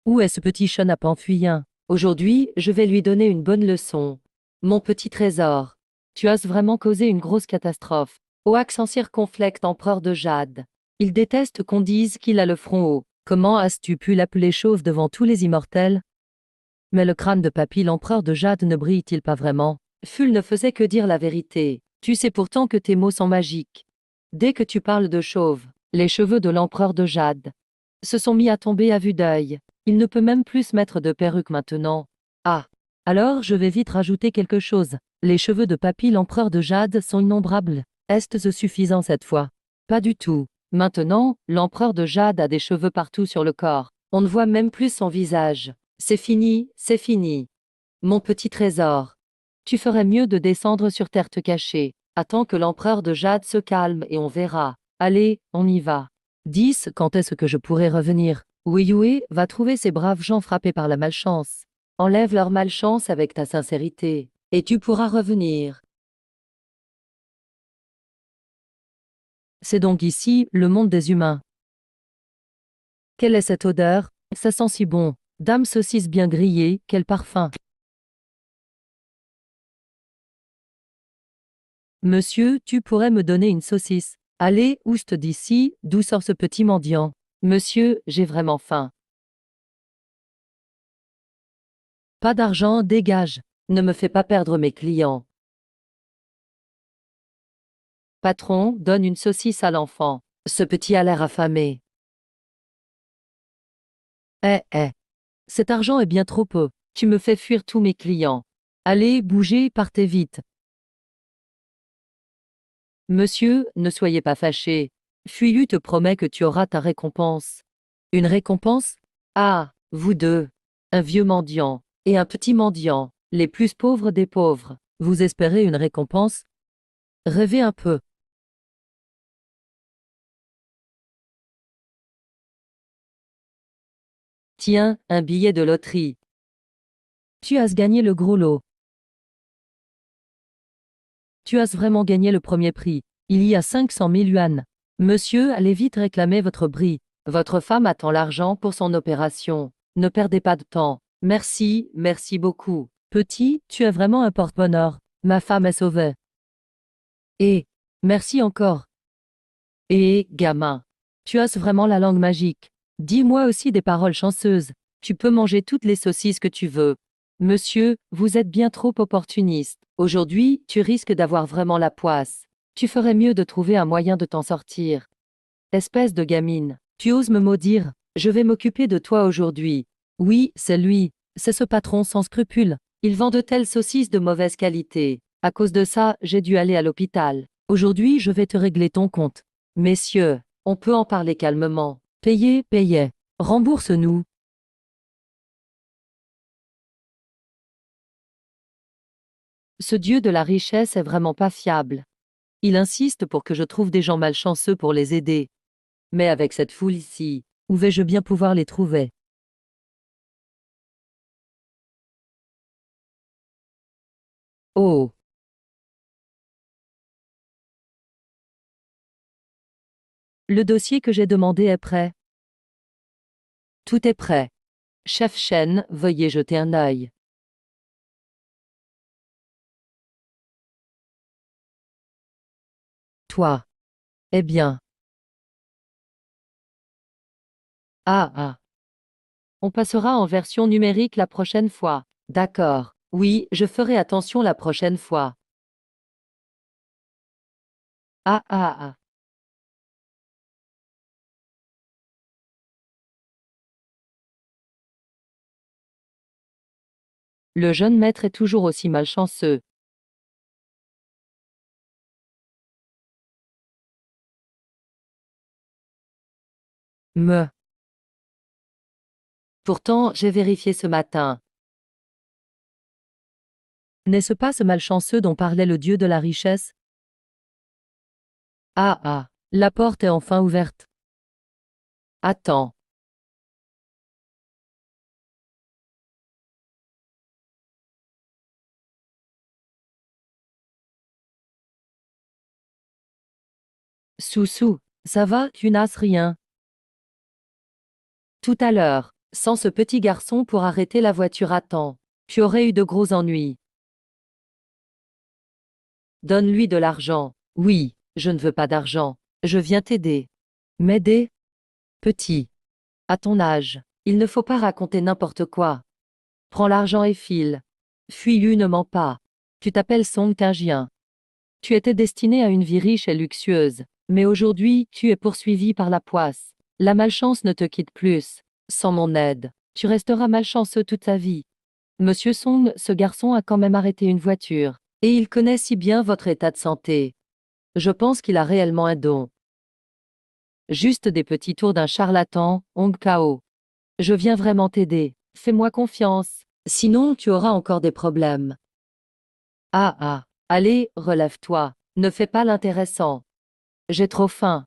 Où est ce petit chat pamphuyien? Aujourd'hui, je vais lui donner une bonne leçon. Mon petit trésor. Tu oses vraiment causer une grosse catastrophe. Oax en circonflexe empereur de Jade. Il déteste qu'on dise qu'il a le front haut. Comment as-tu pu l'appeler chauve devant tous les immortels? Mais le crâne de Papy l'empereur de Jade ne brille-t-il pas vraiment? Ful ne faisait que dire la vérité. Tu sais pourtant que tes mots sont magiques. Dès que tu parles de chauve, les cheveux de l'empereur de Jade se sont mis à tomber à vue d'œil. Il ne peut même plus se mettre de perruque maintenant. Ah! Alors je vais vite rajouter quelque chose. Les cheveux de Papy l'empereur de Jade sont innombrables. Est-ce suffisant cette fois? Pas du tout. Maintenant, l'empereur de Jade a des cheveux partout sur le corps. On ne voit même plus son visage. C'est fini, c'est fini. Mon petit trésor. Tu ferais mieux de descendre sur terre te cacher. Attends que l'empereur de Jade se calme et on verra. Allez, on y va. 10. Quand est-ce que je pourrai revenir? Wei va trouver ces braves gens frappés par la malchance. Enlève leur malchance avec ta sincérité, et tu pourras revenir. C'est donc ici, le monde des humains. Quelle est cette odeur? Ça sent si bon. Dame saucisse bien grillée, quel parfum. Monsieur, tu pourrais me donner une saucisse. Allez, ouste d'ici, d'où sort ce petit mendiant? Monsieur, j'ai vraiment faim. Pas d'argent, dégage. Ne me fais pas perdre mes clients. Patron, donne une saucisse à l'enfant. Ce petit a l'air affamé. Eh. Cet argent est bien trop peu. Tu me fais fuir tous mes clients. Allez, bougez, partez vite. Monsieur, ne soyez pas fâché. Fuilu te promet que tu auras ta récompense. Une récompense? Ah, vous deux. Un vieux mendiant et un petit mendiant, les plus pauvres des pauvres. Vous espérez une récompense? Rêvez un peu. Tiens, un billet de loterie. Tu as gagné le gros lot. Tu as vraiment gagné le premier prix. Il y a 500 000 yuan. Monsieur, allez vite réclamer votre bris. Votre femme attend l'argent pour son opération. Ne perdez pas de temps. Merci, merci beaucoup. Petit, tu es vraiment un porte-bonheur. Ma femme est sauvée. Et, merci encore. Et, gamin, tu as vraiment la langue magique. Dis-moi aussi des paroles chanceuses. Tu peux manger toutes les saucisses que tu veux. Monsieur, vous êtes bien trop opportuniste. Aujourd'hui, tu risques d'avoir vraiment la poisse. Tu ferais mieux de trouver un moyen de t'en sortir. Espèce de gamine, tu oses me maudire? Je vais m'occuper de toi aujourd'hui. Oui, c'est lui. C'est ce patron sans scrupules. Il vend de telles saucisses de mauvaise qualité. À cause de ça, j'ai dû aller à l'hôpital. Aujourd'hui, je vais te régler ton compte. Messieurs, on peut en parler calmement. Payez, payez. Rembourse-nous. Ce dieu de la richesse est vraiment pas fiable. Il insiste pour que je trouve des gens malchanceux pour les aider. Mais avec cette foule ici, où vais-je bien pouvoir les trouver? Oh, le dossier que j'ai demandé est prêt. Tout est prêt. Chef Chen, veuillez jeter un œil. Toi. Eh bien. Ah. On passera en version numérique la prochaine fois. D'accord. Oui, je ferai attention la prochaine fois. Ah. Le jeune maître est toujours aussi malchanceux. Me. Pourtant, j'ai vérifié ce matin. N'est-ce pas ce malchanceux dont parlait le dieu de la richesse? Ah. La porte est enfin ouverte. Attends. Soussou. Ça va, tu n'as rien. Tout à l'heure. Sans ce petit garçon pour arrêter la voiture à temps, tu aurais eu de gros ennuis. Donne-lui de l'argent. Oui, je ne veux pas d'argent. Je viens t'aider. M'aider? Petit. À ton âge, il ne faut pas raconter n'importe quoi. Prends l'argent et file. Fuiyu ne ment pas. Tu t'appelles Song Tingien. Tu étais destiné à une vie riche et luxueuse, mais aujourd'hui, tu es poursuivi par la poisse. La malchance ne te quitte plus. Sans mon aide, tu resteras malchanceux toute ta vie. Monsieur Song, ce garçon a quand même arrêté une voiture, et il connaît si bien votre état de santé. Je pense qu'il a réellement un don. Juste des petits tours d'un charlatan, Hong Kao. Je viens vraiment t'aider. Fais-moi confiance. Sinon, tu auras encore des problèmes. Ah ah. Allez, relève-toi. Ne fais pas l'intéressant. J'ai trop faim.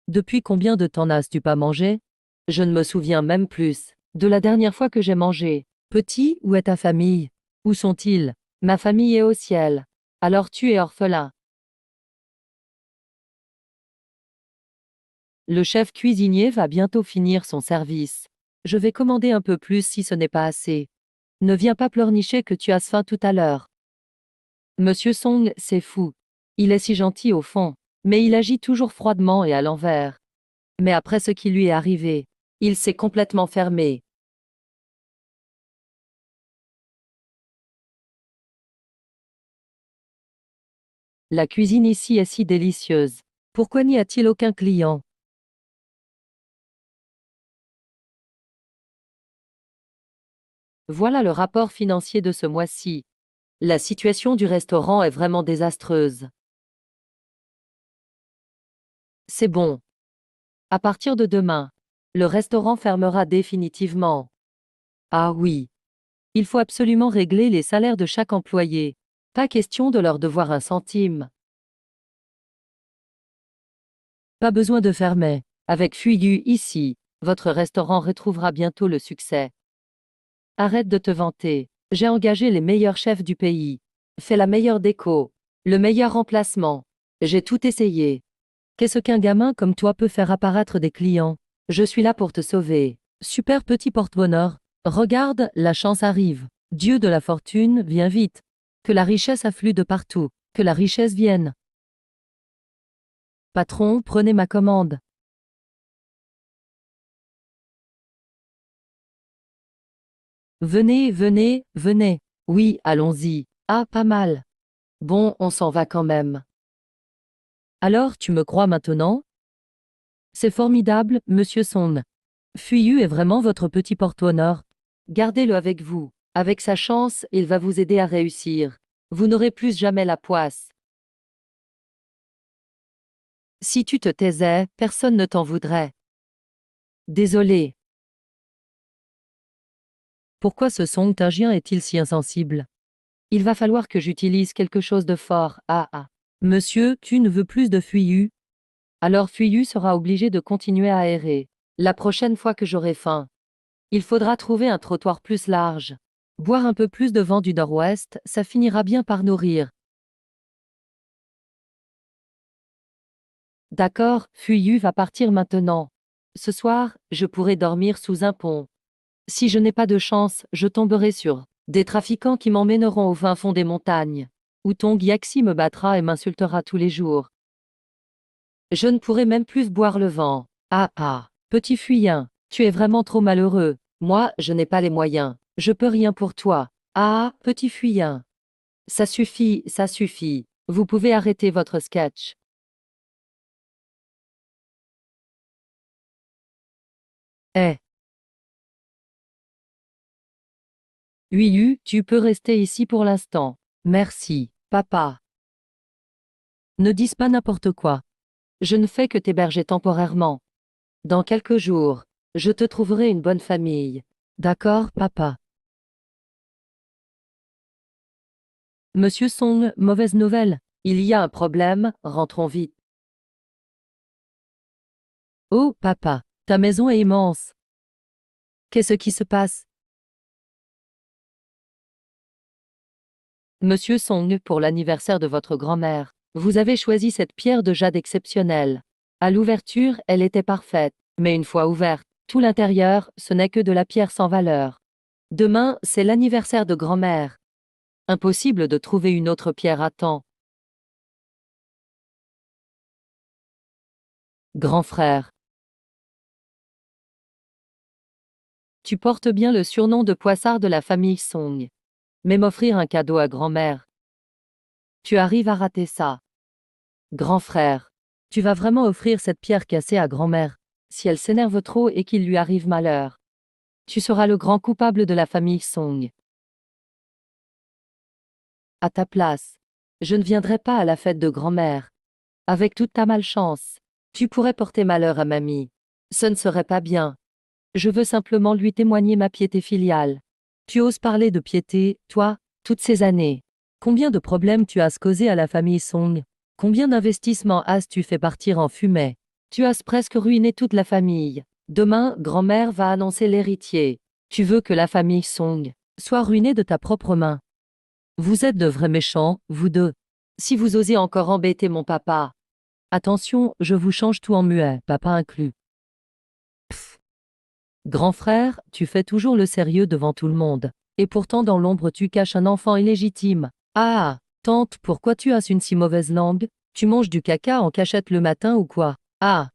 Depuis combien de temps n'as-tu pas mangé? Je ne me souviens même plus de la dernière fois que j'ai mangé. Petit, où est ta famille? Où sont-ils? Ma famille est au ciel. Alors tu es orphelin. Le chef cuisinier va bientôt finir son service. Je vais commander un peu plus si ce n'est pas assez. Ne viens pas pleurnicher que tu as faim tout à l'heure. Monsieur Song, c'est fou. Il est si gentil au fond, mais il agit toujours froidement et à l'envers. Mais après ce qui lui est arrivé, il s'est complètement fermé. La cuisine ici est si délicieuse. Pourquoi n'y a-t-il aucun client? Voilà le rapport financier de ce mois-ci. La situation du restaurant est vraiment désastreuse. C'est bon. À partir de demain, le restaurant fermera définitivement. Ah oui. Il faut absolument régler les salaires de chaque employé. Pas question de leur devoir un centime. Pas besoin de fermer. Avec Fuyu ici, votre restaurant retrouvera bientôt le succès. Arrête de te vanter. J'ai engagé les meilleurs chefs du pays. Fais la meilleure déco. Le meilleur emplacement. J'ai tout essayé. Qu'est-ce qu'un gamin comme toi peut faire apparaître des clients? Je suis là pour te sauver. Super petit porte-bonheur. Regarde, la chance arrive. Dieu de la fortune, viens vite. Que la richesse afflue de partout. Que la richesse vienne. Patron, prenez ma commande. Venez, venez, venez. Oui, allons-y. Ah, pas mal. Bon, on s'en va quand même. Alors, tu me crois maintenant? C'est formidable, monsieur Song. Fuyu est vraiment votre petit porte-honneur. Gardez-le avec vous. Avec sa chance, il va vous aider à réussir. Vous n'aurez plus jamais la poisse. Si tu te taisais, personne ne t'en voudrait. Désolé. Pourquoi ce Song Tingien est-il si insensible? Il va falloir que j'utilise quelque chose de fort. Ah ah. Monsieur, tu ne veux plus de Fuyu? Alors Fuyu sera obligé de continuer à errer. La prochaine fois que j'aurai faim, il faudra trouver un trottoir plus large. Boire un peu plus de vent du nord-ouest, ça finira bien par nourrir. D'accord, Fuyu va partir maintenant. Ce soir, je pourrai dormir sous un pont. Si je n'ai pas de chance, je tomberai sur des trafiquants qui m'emmèneront au fin fond des montagnes, où Tong Yaxi me battra et m'insultera tous les jours. Je ne pourrai même plus boire le vent. Ah ah, petit fuyin, tu es vraiment trop malheureux. Moi, je n'ai pas les moyens. Je peux rien pour toi. Ah, petit fuyin. Ça suffit, ça suffit. Vous pouvez arrêter votre sketch. Eh, Huiyu, tu peux rester ici pour l'instant. Merci, papa. Ne dis pas n'importe quoi. Je ne fais que t'héberger temporairement. Dans quelques jours, je te trouverai une bonne famille. D'accord, papa. Monsieur Song, mauvaise nouvelle. Il y a un problème, rentrons vite. Oh, papa, ta maison est immense. Qu'est-ce qui se passe? Monsieur Song, pour l'anniversaire de votre grand-mère, vous avez choisi cette pierre de jade exceptionnelle. À l'ouverture, elle était parfaite, mais une fois ouverte, tout l'intérieur, ce n'est que de la pierre sans valeur. Demain, c'est l'anniversaire de grand-mère. Impossible de trouver une autre pierre à temps. Grand frère. Tu portes bien le surnom de poissard de la famille Song. Mais m'offrir un cadeau à grand-mère. Tu arrives à rater ça. Grand frère. Tu vas vraiment offrir cette pierre cassée à grand-mère. Si elle s'énerve trop et qu'il lui arrive malheur. Tu seras le grand coupable de la famille Song. À ta place. Je ne viendrai pas à la fête de grand-mère. Avec toute ta malchance. Tu pourrais porter malheur à mamie. Ce ne serait pas bien. Je veux simplement lui témoigner ma piété filiale. Tu oses parler de piété, toi, toutes ces années. Combien de problèmes tu as causés à la famille Song? Combien d'investissements as-tu fait partir en fumée? Tu as presque ruiné toute la famille. Demain, grand-mère va annoncer l'héritier. Tu veux que la famille Song soit ruinée de ta propre main. Vous êtes de vrais méchants, vous deux. Si vous osez encore embêter mon papa. Attention, je vous change tout en muet, papa inclus. Grand frère, tu fais toujours le sérieux devant tout le monde. Et pourtant dans l'ombre tu caches un enfant illégitime. Ah, tante, pourquoi tu as une si mauvaise langue? Tu manges du caca en cachette le matin ou quoi? Ah,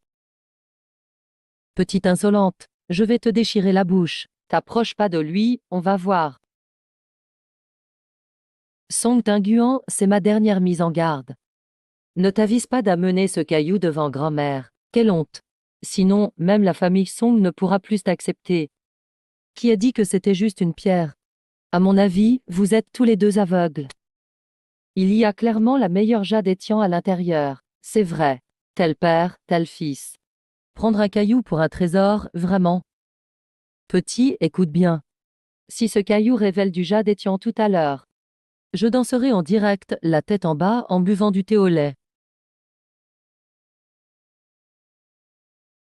petite insolente, je vais te déchirer la bouche. T'approches pas de lui, on va voir. Song Tinguan, c'est ma dernière mise en garde. Ne t'avise pas d'amener ce caillou devant grand-mère. Quelle honte. Sinon, même la famille Song ne pourra plus t'accepter. Qui a dit que c'était juste une pierre? À mon avis, vous êtes tous les deux aveugles. Il y a clairement la meilleure jade étiant à l'intérieur. C'est vrai. Tel père, tel fils. Prendre un caillou pour un trésor, vraiment. Petit, écoute bien. Si ce caillou révèle du jade étiant tout à l'heure, je danserai en direct, la tête en bas, en buvant du thé au lait.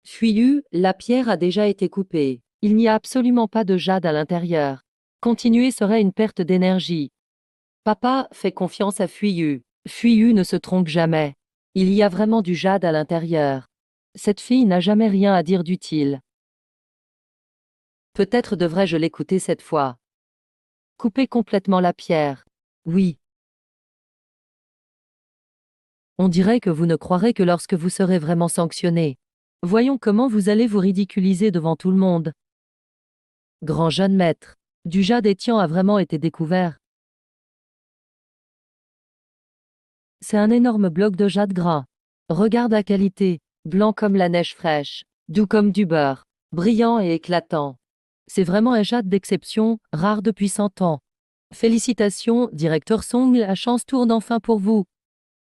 Fuyu, la pierre a déjà été coupée. Il n'y a absolument pas de jade à l'intérieur. Continuer serait une perte d'énergie. Papa, fais confiance à Fuyu. Fuyu ne se trompe jamais. Il y a vraiment du jade à l'intérieur. Cette fille n'a jamais rien à dire d'utile. Peut-être devrais-je l'écouter cette fois. Couper complètement la pierre. Oui. On dirait que vous ne croirez que lorsque vous serez vraiment sanctionné. Voyons comment vous allez vous ridiculiser devant tout le monde. Grand jeune maître. Du jade étiant a vraiment été découvert. C'est un énorme bloc de jade gras. Regarde la qualité, blanc comme la neige fraîche, doux comme du beurre, brillant et éclatant. C'est vraiment un jade d'exception, rare depuis 100 ans. Félicitations, directeur Song, la chance tourne enfin pour vous.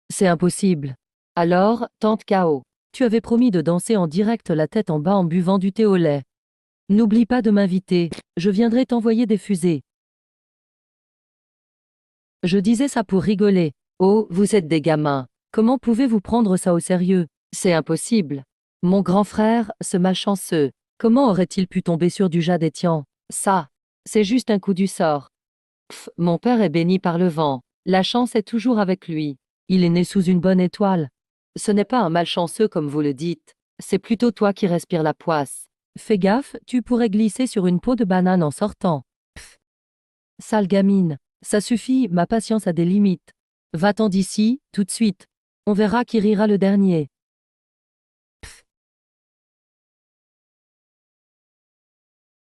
C'est impossible. Alors, tante Kao, tu avais promis de danser en direct la tête en bas en buvant du thé au lait. N'oublie pas de m'inviter, je viendrai t'envoyer des fusées. Je disais ça pour rigoler. Oh, vous êtes des gamins. Comment pouvez-vous prendre ça au sérieux? C'est impossible. Mon grand frère, ce malchanceux, comment aurait-il pu tomber sur du jade étiant? Ça, c'est juste un coup du sort. Pff, mon père est béni par le vent. La chance est toujours avec lui. Il est né sous une bonne étoile. Ce n'est pas un malchanceux comme vous le dites. C'est plutôt toi qui respires la poisse. Fais gaffe, tu pourrais glisser sur une peau de banane en sortant. Pff, sale gamine. Ça suffit, ma patience a des limites. Va-t'en d'ici, tout de suite. On verra qui rira le dernier.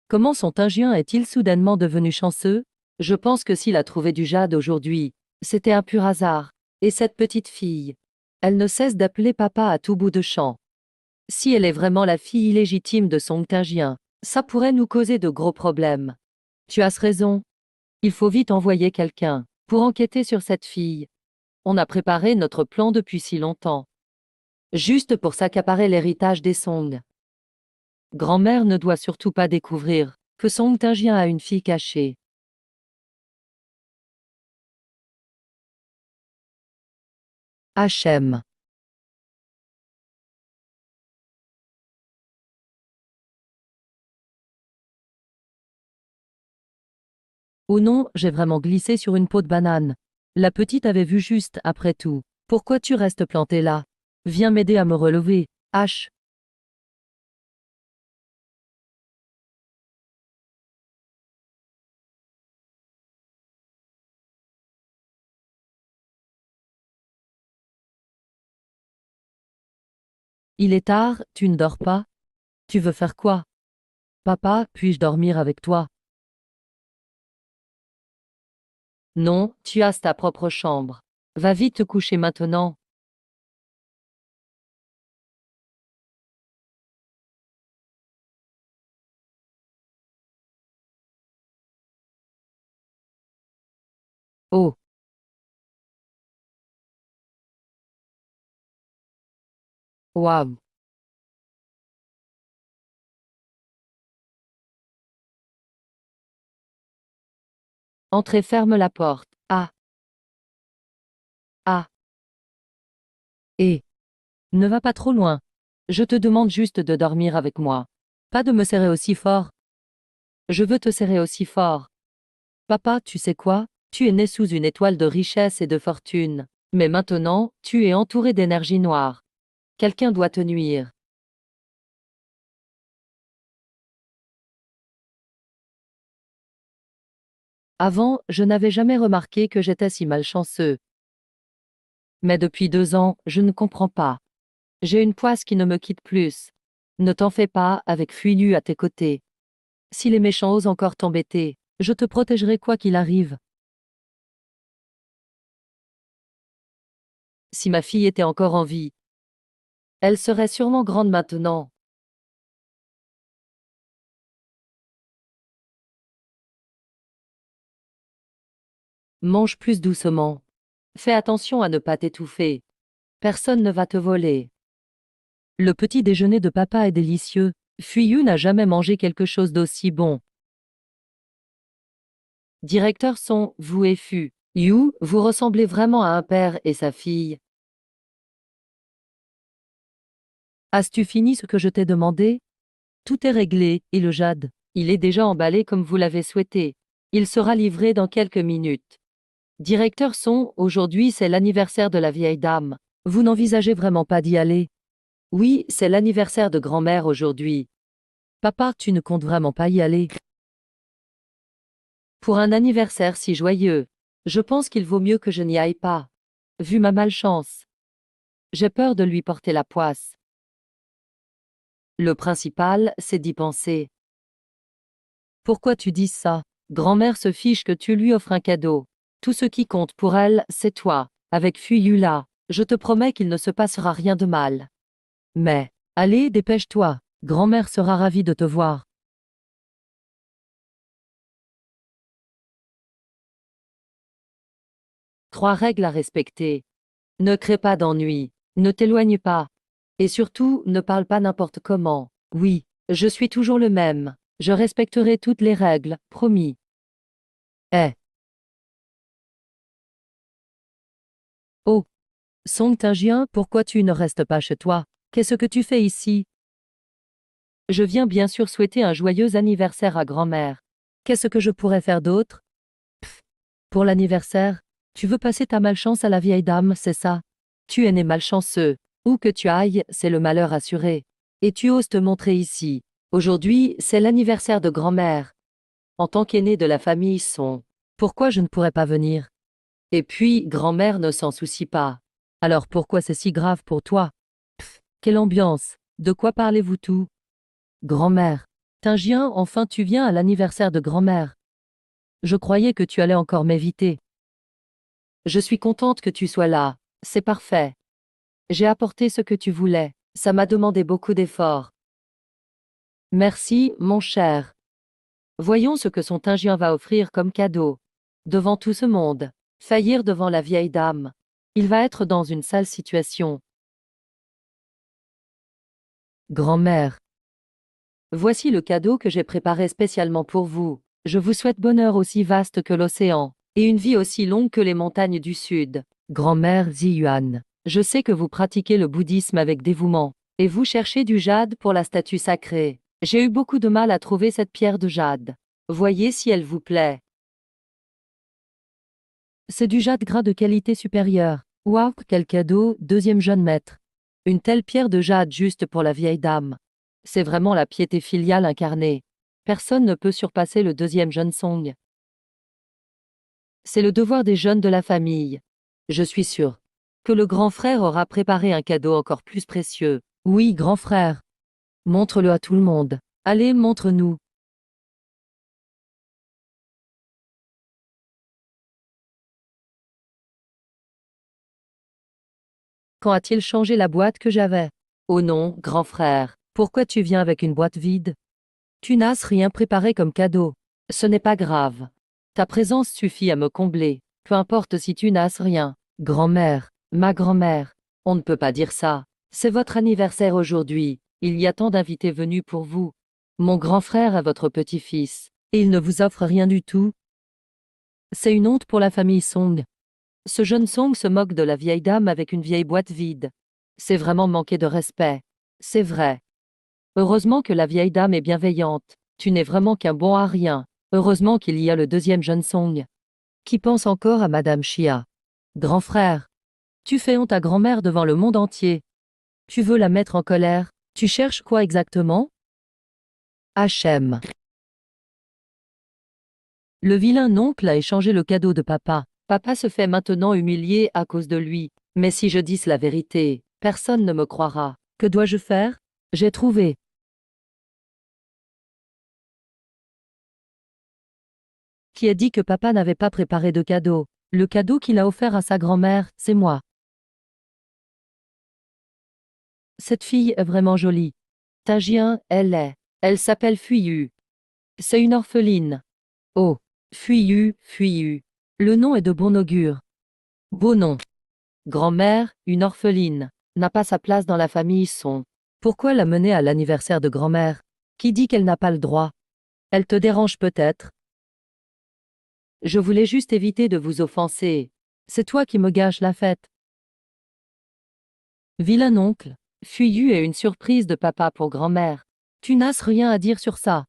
Comment son Tingien est-il soudainement devenu chanceux? Je pense que s'il a trouvé du jade aujourd'hui, c'était un pur hasard. Et cette petite fille, elle ne cesse d'appeler papa à tout bout de champ. Si elle est vraiment la fille illégitime de son Tingien, ça pourrait nous causer de gros problèmes. Tu as raison. Il faut vite envoyer quelqu'un pour enquêter sur cette fille. On a préparé notre plan depuis si longtemps. Juste pour s'accaparer l'héritage des Song. Grand-mère ne doit surtout pas découvrir que Song Tingien a une fille cachée. HM. Oh non, j'ai vraiment glissé sur une peau de banane. La petite avait vu juste, après tout. Pourquoi tu restes planté là? Viens m'aider à me relever. H. Il est tard, tu ne dors pas? Tu veux faire quoi? Papa, puis-je dormir avec toi? Non, tu as ta propre chambre. Va vite te coucher maintenant. Oh, waouh. Entre et ferme la porte. Ah, ah, et ne va pas trop loin. Je te demande juste de dormir avec moi. Pas de me serrer aussi fort. Je veux te serrer aussi fort. Papa, tu sais quoi? Tu es né sous une étoile de richesse et de fortune. Mais maintenant, tu es entouré d'énergie noire. Quelqu'un doit te nuire. Avant, je n'avais jamais remarqué que j'étais si malchanceux. Mais depuis 2 ans, je ne comprends pas. J'ai une poisse qui ne me quitte plus. Ne t'en fais pas, avec Fuilu à tes côtés. Si les méchants osent encore t'embêter, je te protégerai quoi qu'il arrive. Si ma fille était encore en vie, elle serait sûrement grande maintenant. Mange plus doucement. Fais attention à ne pas t'étouffer. Personne ne va te voler. Le petit déjeuner de papa est délicieux. Fuiyu n'a jamais mangé quelque chose d'aussi bon. Directeur Son, vous et Fu. You, vous ressemblez vraiment à un père et sa fille. As-tu fini ce que je t'ai demandé? Tout est réglé, et le jade, il est déjà emballé comme vous l'avez souhaité. Il sera livré dans quelques minutes. Directeur Son, aujourd'hui c'est l'anniversaire de la vieille dame. Vous n'envisagez vraiment pas d'y aller? Oui, c'est l'anniversaire de grand-mère aujourd'hui. Papa, tu ne comptes vraiment pas y aller? Pour un anniversaire si joyeux, je pense qu'il vaut mieux que je n'y aille pas. Vu ma malchance. J'ai peur de lui porter la poisse. Le principal, c'est d'y penser. Pourquoi tu dis ça? Grand-mère se fiche que tu lui offres un cadeau. Tout ce qui compte pour elle, c'est toi. Avec Fuyula, je te promets qu'il ne se passera rien de mal. Mais, allez, dépêche-toi. Grand-mère sera ravie de te voir. 3 règles à respecter. Ne crée pas d'ennui. Ne t'éloigne pas. Et surtout, ne parle pas n'importe comment. Oui, je suis toujours le même. Je respecterai toutes les règles, promis. Eh. Oh. Song Tingien, pourquoi tu ne restes pas chez toi? Qu'est-ce que tu fais ici? Je viens bien sûr souhaiter un joyeux anniversaire à grand-mère. Qu'est-ce que je pourrais faire d'autre? Pour l'anniversaire, tu veux passer ta malchance à la vieille dame, c'est ça? Tu es né malchanceux. Où que tu ailles, c'est le malheur assuré. Et tu oses te montrer ici. Aujourd'hui, c'est l'anniversaire de grand-mère. En tant qu'aîné de la famille Son. Pourquoi je ne pourrais pas venir? Et puis, grand-mère ne s'en soucie pas. Alors pourquoi c'est si grave pour toi? Quelle ambiance! De quoi parlez-vous tout? Grand-mère. Tingien, enfin tu viens à l'anniversaire de grand-mère. Je croyais que tu allais encore m'éviter. Je suis contente que tu sois là. C'est parfait. J'ai apporté ce que tu voulais. Ça m'a demandé beaucoup d'efforts. Merci, mon cher. Voyons ce que son Tingien va offrir comme cadeau. Devant tout ce monde. Faillir devant la vieille dame. Il va être dans une sale situation. Grand-mère. Voici le cadeau que j'ai préparé spécialement pour vous. Je vous souhaite bonheur aussi vaste que l'océan, et une vie aussi longue que les montagnes du sud. Grand-mère Ziyuan, je sais que vous pratiquez le bouddhisme avec dévouement, et vous cherchez du jade pour la statue sacrée. J'ai eu beaucoup de mal à trouver cette pierre de jade. Voyez si elle vous plaît. C'est du jade gras de qualité supérieure. Waouh, quel cadeau, deuxième jeune maître. Une telle pierre de jade juste pour la vieille dame. C'est vraiment la piété filiale incarnée. Personne ne peut surpasser le deuxième jeune Song. C'est le devoir des jeunes de la famille. Je suis sûr que le grand frère aura préparé un cadeau encore plus précieux. Oui, grand frère. Montre-le à tout le monde. Allez, montre-nous. Quand a-t-il changé la boîte que j'avais? Oh non, grand frère, pourquoi tu viens avec une boîte vide? Tu n'as rien préparé comme cadeau. Ce n'est pas grave. Ta présence suffit à me combler. Peu importe si tu n'as rien. Grand-mère, ma grand-mère, on ne peut pas dire ça. C'est votre anniversaire aujourd'hui. Il y a tant d'invités venus pour vous. Mon grand frère est votre petit-fils. Et il ne vous offre rien du tout. C'est une honte pour la famille Song. Ce jeune Song se moque de la vieille dame avec une vieille boîte vide. C'est vraiment manquer de respect. C'est vrai. Heureusement que la vieille dame est bienveillante. Tu n'es vraiment qu'un bon à rien. Heureusement qu'il y a le deuxième jeune Song. Qui pense encore à Madame Chia. Grand frère. Tu fais honte à grand-mère devant le monde entier. Tu veux la mettre en colère. Tu cherches quoi exactement? HM. Le vilain oncle a échangé le cadeau de papa. Papa se fait maintenant humilier à cause de lui. Mais si je dis la vérité, personne ne me croira. Que dois-je faire? J'ai trouvé. Qui a dit que papa n'avait pas préparé de cadeau? Le cadeau qu'il a offert à sa grand-mère, c'est moi. Cette fille est vraiment jolie. Tagien, elle est. Elle s'appelle Fuyu. C'est une orpheline. Oh, Fuyu, Fuyu. Le nom est de bon augure. Beau nom. Grand-mère, une orpheline, n'a pas sa place dans la famille Song. Pourquoi la mener à l'anniversaire de grand-mère? Qui dit qu'elle n'a pas le droit? Elle te dérange peut-être? Je voulais juste éviter de vous offenser. C'est toi qui me gâches la fête. Vilain oncle, Fuyu est une surprise de papa pour grand-mère. Tu n'as rien à dire sur ça.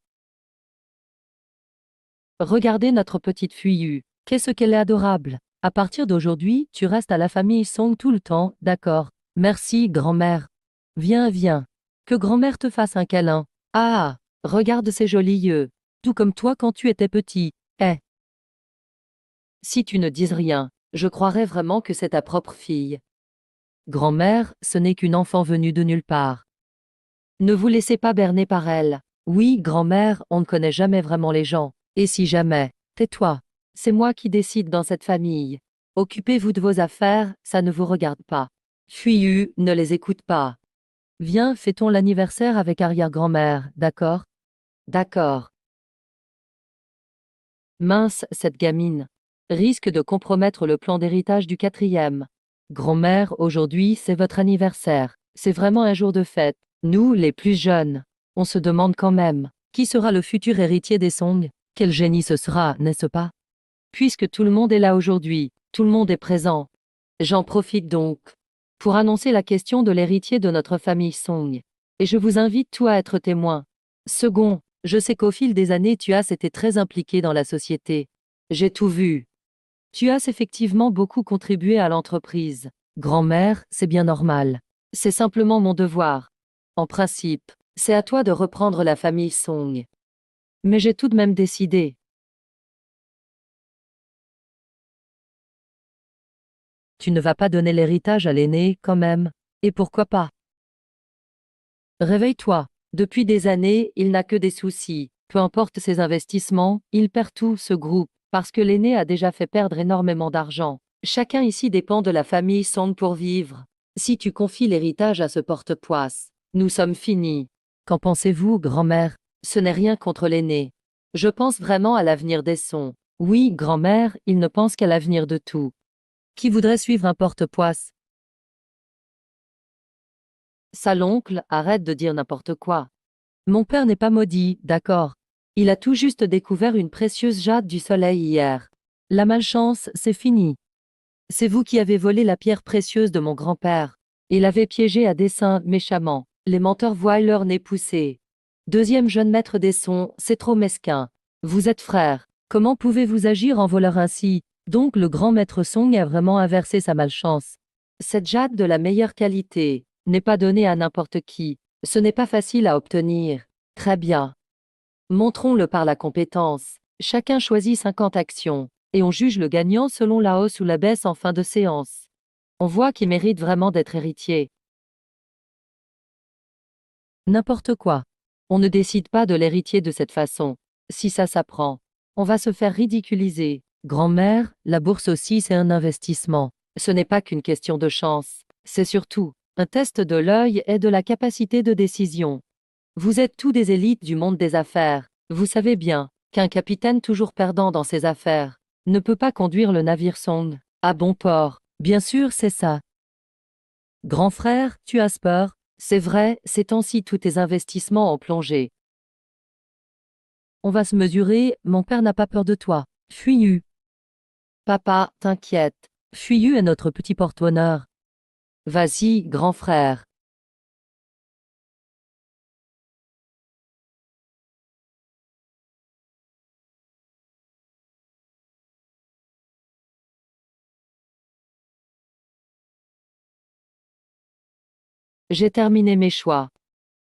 Regardez notre petite Fuyu. Qu'est-ce qu'elle est adorable. À partir d'aujourd'hui, tu restes à la famille Song tout le temps, d'accord? Merci, grand-mère. Viens, viens. Que grand-mère te fasse un câlin. Ah, regarde ces jolis yeux. Tout comme toi quand tu étais petit. Eh. Si tu ne dises rien, je croirais vraiment que c'est ta propre fille. Grand-mère, ce n'est qu'une enfant venue de nulle part. Ne vous laissez pas berner par elle. Oui, grand-mère, on ne connaît jamais vraiment les gens. Et si jamais, tais-toi. C'est moi qui décide dans cette famille. Occupez-vous de vos affaires, ça ne vous regarde pas. Fuyu, ne les écoute pas. Viens, fêtons l'anniversaire avec arrière-grand-mère, d'accord? D'accord. Mince, cette gamine. Risque de compromettre le plan d'héritage du quatrième. Grand-mère, aujourd'hui, c'est votre anniversaire. C'est vraiment un jour de fête. Nous, les plus jeunes, on se demande quand même, qui sera le futur héritier des Song? Quel génie ce sera, n'est-ce pas? Puisque tout le monde est là aujourd'hui, tout le monde est présent. J'en profite donc pour annoncer la question de l'héritier de notre famille Song. Et je vous invite tous à être témoins. Second, je sais qu'au fil des années tu as été très impliqué dans la société. J'ai tout vu. Tu as effectivement beaucoup contribué à l'entreprise. Grand-mère, c'est bien normal. C'est simplement mon devoir. En principe, c'est à toi de reprendre la famille Song. Mais j'ai tout de même décidé. Tu ne vas pas donner l'héritage à l'aîné, quand même. Et pourquoi pas? Réveille-toi. Depuis des années, il n'a que des soucis. Peu importe ses investissements, il perd tout, ce groupe, parce que l'aîné a déjà fait perdre énormément d'argent. Chacun ici dépend de la famille Song pour vivre. Si tu confies l'héritage à ce porte-poisse, nous sommes finis. Qu'en pensez-vous, grand-mère? Ce n'est rien contre l'aîné. Je pense vraiment à l'avenir des Song. Oui, grand-mère, il ne pense qu'à l'avenir de tout. Qui voudrait suivre un porte-poisse? Ça l'oncle, arrête de dire n'importe quoi. Mon père n'est pas maudit, d'accord. Il a tout juste découvert une précieuse jade du soleil hier. La malchance, c'est fini. C'est vous qui avez volé la pierre précieuse de mon grand-père. Et l'avez piégé à dessein méchamment. Les menteurs voient leur nez pousser. Deuxième jeune maître des sons, c'est trop mesquin. Vous êtes frères. Comment pouvez-vous agir en voleur ainsi? Donc le grand maître Song a vraiment inversé sa malchance. Cette jade de la meilleure qualité n'est pas donnée à n'importe qui. Ce n'est pas facile à obtenir. Très bien. Montrons-le par la compétence. Chacun choisit 50 actions, et on juge le gagnant selon la hausse ou la baisse en fin de séance. On voit qui mérite vraiment d'être héritier. N'importe quoi. On ne décide pas de l'héritier de cette façon. Si ça s'apprend, on va se faire ridiculiser. Grand-mère, la bourse aussi c'est un investissement. Ce n'est pas qu'une question de chance. C'est surtout un test de l'œil et de la capacité de décision. Vous êtes tous des élites du monde des affaires. Vous savez bien qu'un capitaine toujours perdant dans ses affaires ne peut pas conduire le navire Song à bon port. Bien sûr, c'est ça. Grand frère, tu as peur. C'est vrai, ces temps-ci tous tes investissements ont plongé. On va se mesurer, mon père n'a pas peur de toi. Fuyu. Papa, t'inquiète. Fuyu est notre petit porte-bonheur. Vas-y, grand frère. J'ai terminé mes choix.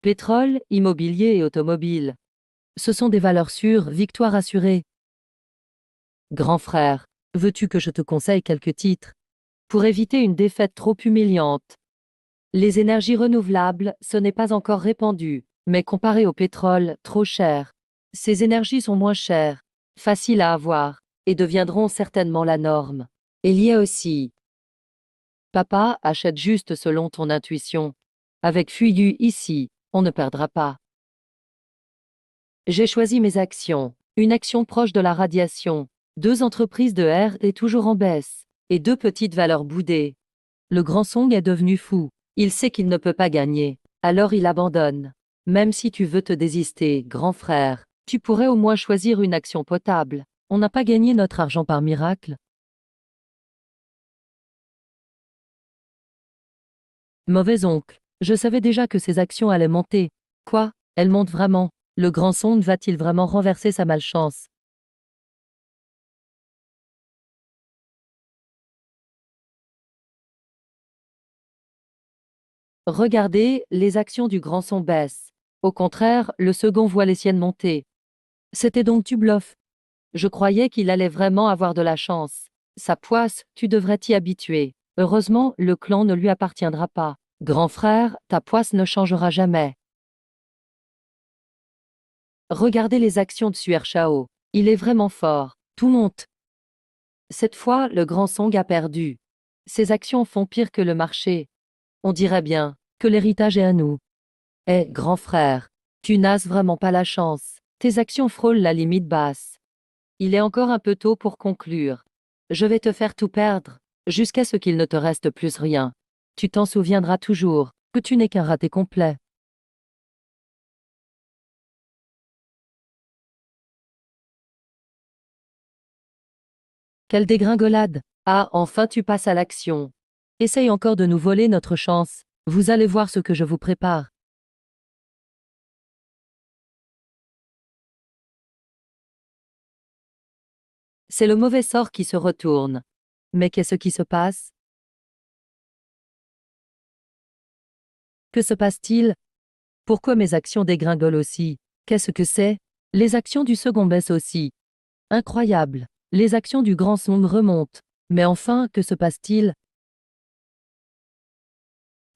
Pétrole, immobilier et automobile. Ce sont des valeurs sûres, victoire assurée. Grand frère, veux-tu que je te conseille quelques titres pour éviter une défaite trop humiliante? Les énergies renouvelables, ce n'est pas encore répandu, mais comparé au pétrole, trop cher. Ces énergies sont moins chères, faciles à avoir, et deviendront certainement la norme. Il y a aussi. Papa, achète juste selon ton intuition. Avec Fuyu ici, on ne perdra pas. J'ai choisi mes actions. Une action proche de la radiation. 2 entreprises de R et toujours en baisse. Et 2 petites valeurs boudées. Le grand Song est devenu fou. Il sait qu'il ne peut pas gagner. Alors il abandonne. Même si tu veux te désister, grand frère, tu pourrais au moins choisir une action potable. On n'a pas gagné notre argent par miracle. Mauvais oncle. Je savais déjà que ces actions allaient monter. Quoi? Elles montent vraiment. Le grand Song va-t-il vraiment renverser sa malchance? Regardez, les actions du grand son baissent. Au contraire, le second voit les siennes monter. C'était donc tu bluffes. Je croyais qu'il allait vraiment avoir de la chance. Sa poisse, tu devrais t'y habituer. Heureusement, le clan ne lui appartiendra pas. Grand frère, ta poisse ne changera jamais. Regardez les actions de Suer Shao. Il est vraiment fort. Tout monte. Cette fois, le grand Song a perdu. Ses actions font pire que le marché. On dirait bien que l'héritage est à nous. Eh, grand frère, tu n'as vraiment pas la chance. Tes actions frôlent la limite basse. Il est encore un peu tôt pour conclure. Je vais te faire tout perdre, jusqu'à ce qu'il ne te reste plus rien. Tu t'en souviendras toujours, que tu n'es qu'un raté complet. Quelle dégringolade! Ah, enfin tu passes à l'action. Essaye encore de nous voler notre chance. Vous allez voir ce que je vous prépare. C'est le mauvais sort qui se retourne. Mais qu'est-ce qui se passe? Que se passe-t-il? Pourquoi mes actions dégringolent aussi? Qu'est-ce que c'est? Les actions du second baissent aussi. Incroyable. Les actions du grand Song remontent. Mais enfin, que se passe-t-il?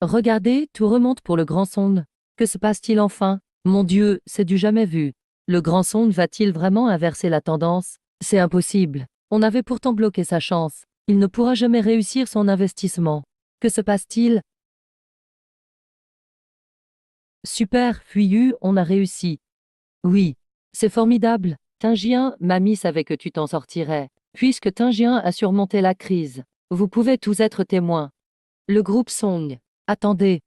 Regardez, tout remonte pour le grand Song. Que se passe-t-il enfin? Mon Dieu, c'est du jamais vu. Le grand Song va-t-il vraiment inverser la tendance? C'est impossible. On avait pourtant bloqué sa chance. Il ne pourra jamais réussir son investissement. Que se passe-t-il? Super, Fuyu, on a réussi. Oui. C'est formidable. Tingien, mamie savait que tu t'en sortirais. Puisque Tingien a surmonté la crise. Vous pouvez tous être témoins. Le groupe Song. Attendez.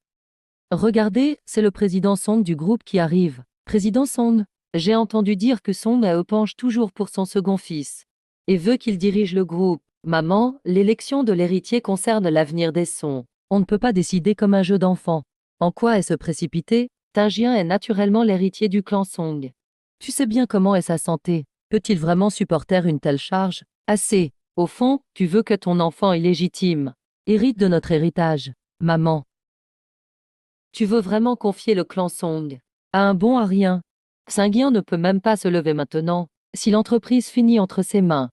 Regardez, c'est le président Song du groupe qui arrive. Président Song, j'ai entendu dire que Song penche toujours pour son second fils. Et veut qu'il dirige le groupe. Maman, l'élection de l'héritier concerne l'avenir des Song. On ne peut pas décider comme un jeu d'enfant. En quoi est-ce précipité? Tingien est naturellement l'héritier du clan Song. Tu sais bien comment est sa santé. Peut-il vraiment supporter une telle charge? Assez. Au fond, tu veux que ton enfant illégitime hérite de notre héritage, maman. Tu veux vraiment confier le clan Song à un bon à rien? Singyan ne peut même pas se lever maintenant. Si l'entreprise finit entre ses mains,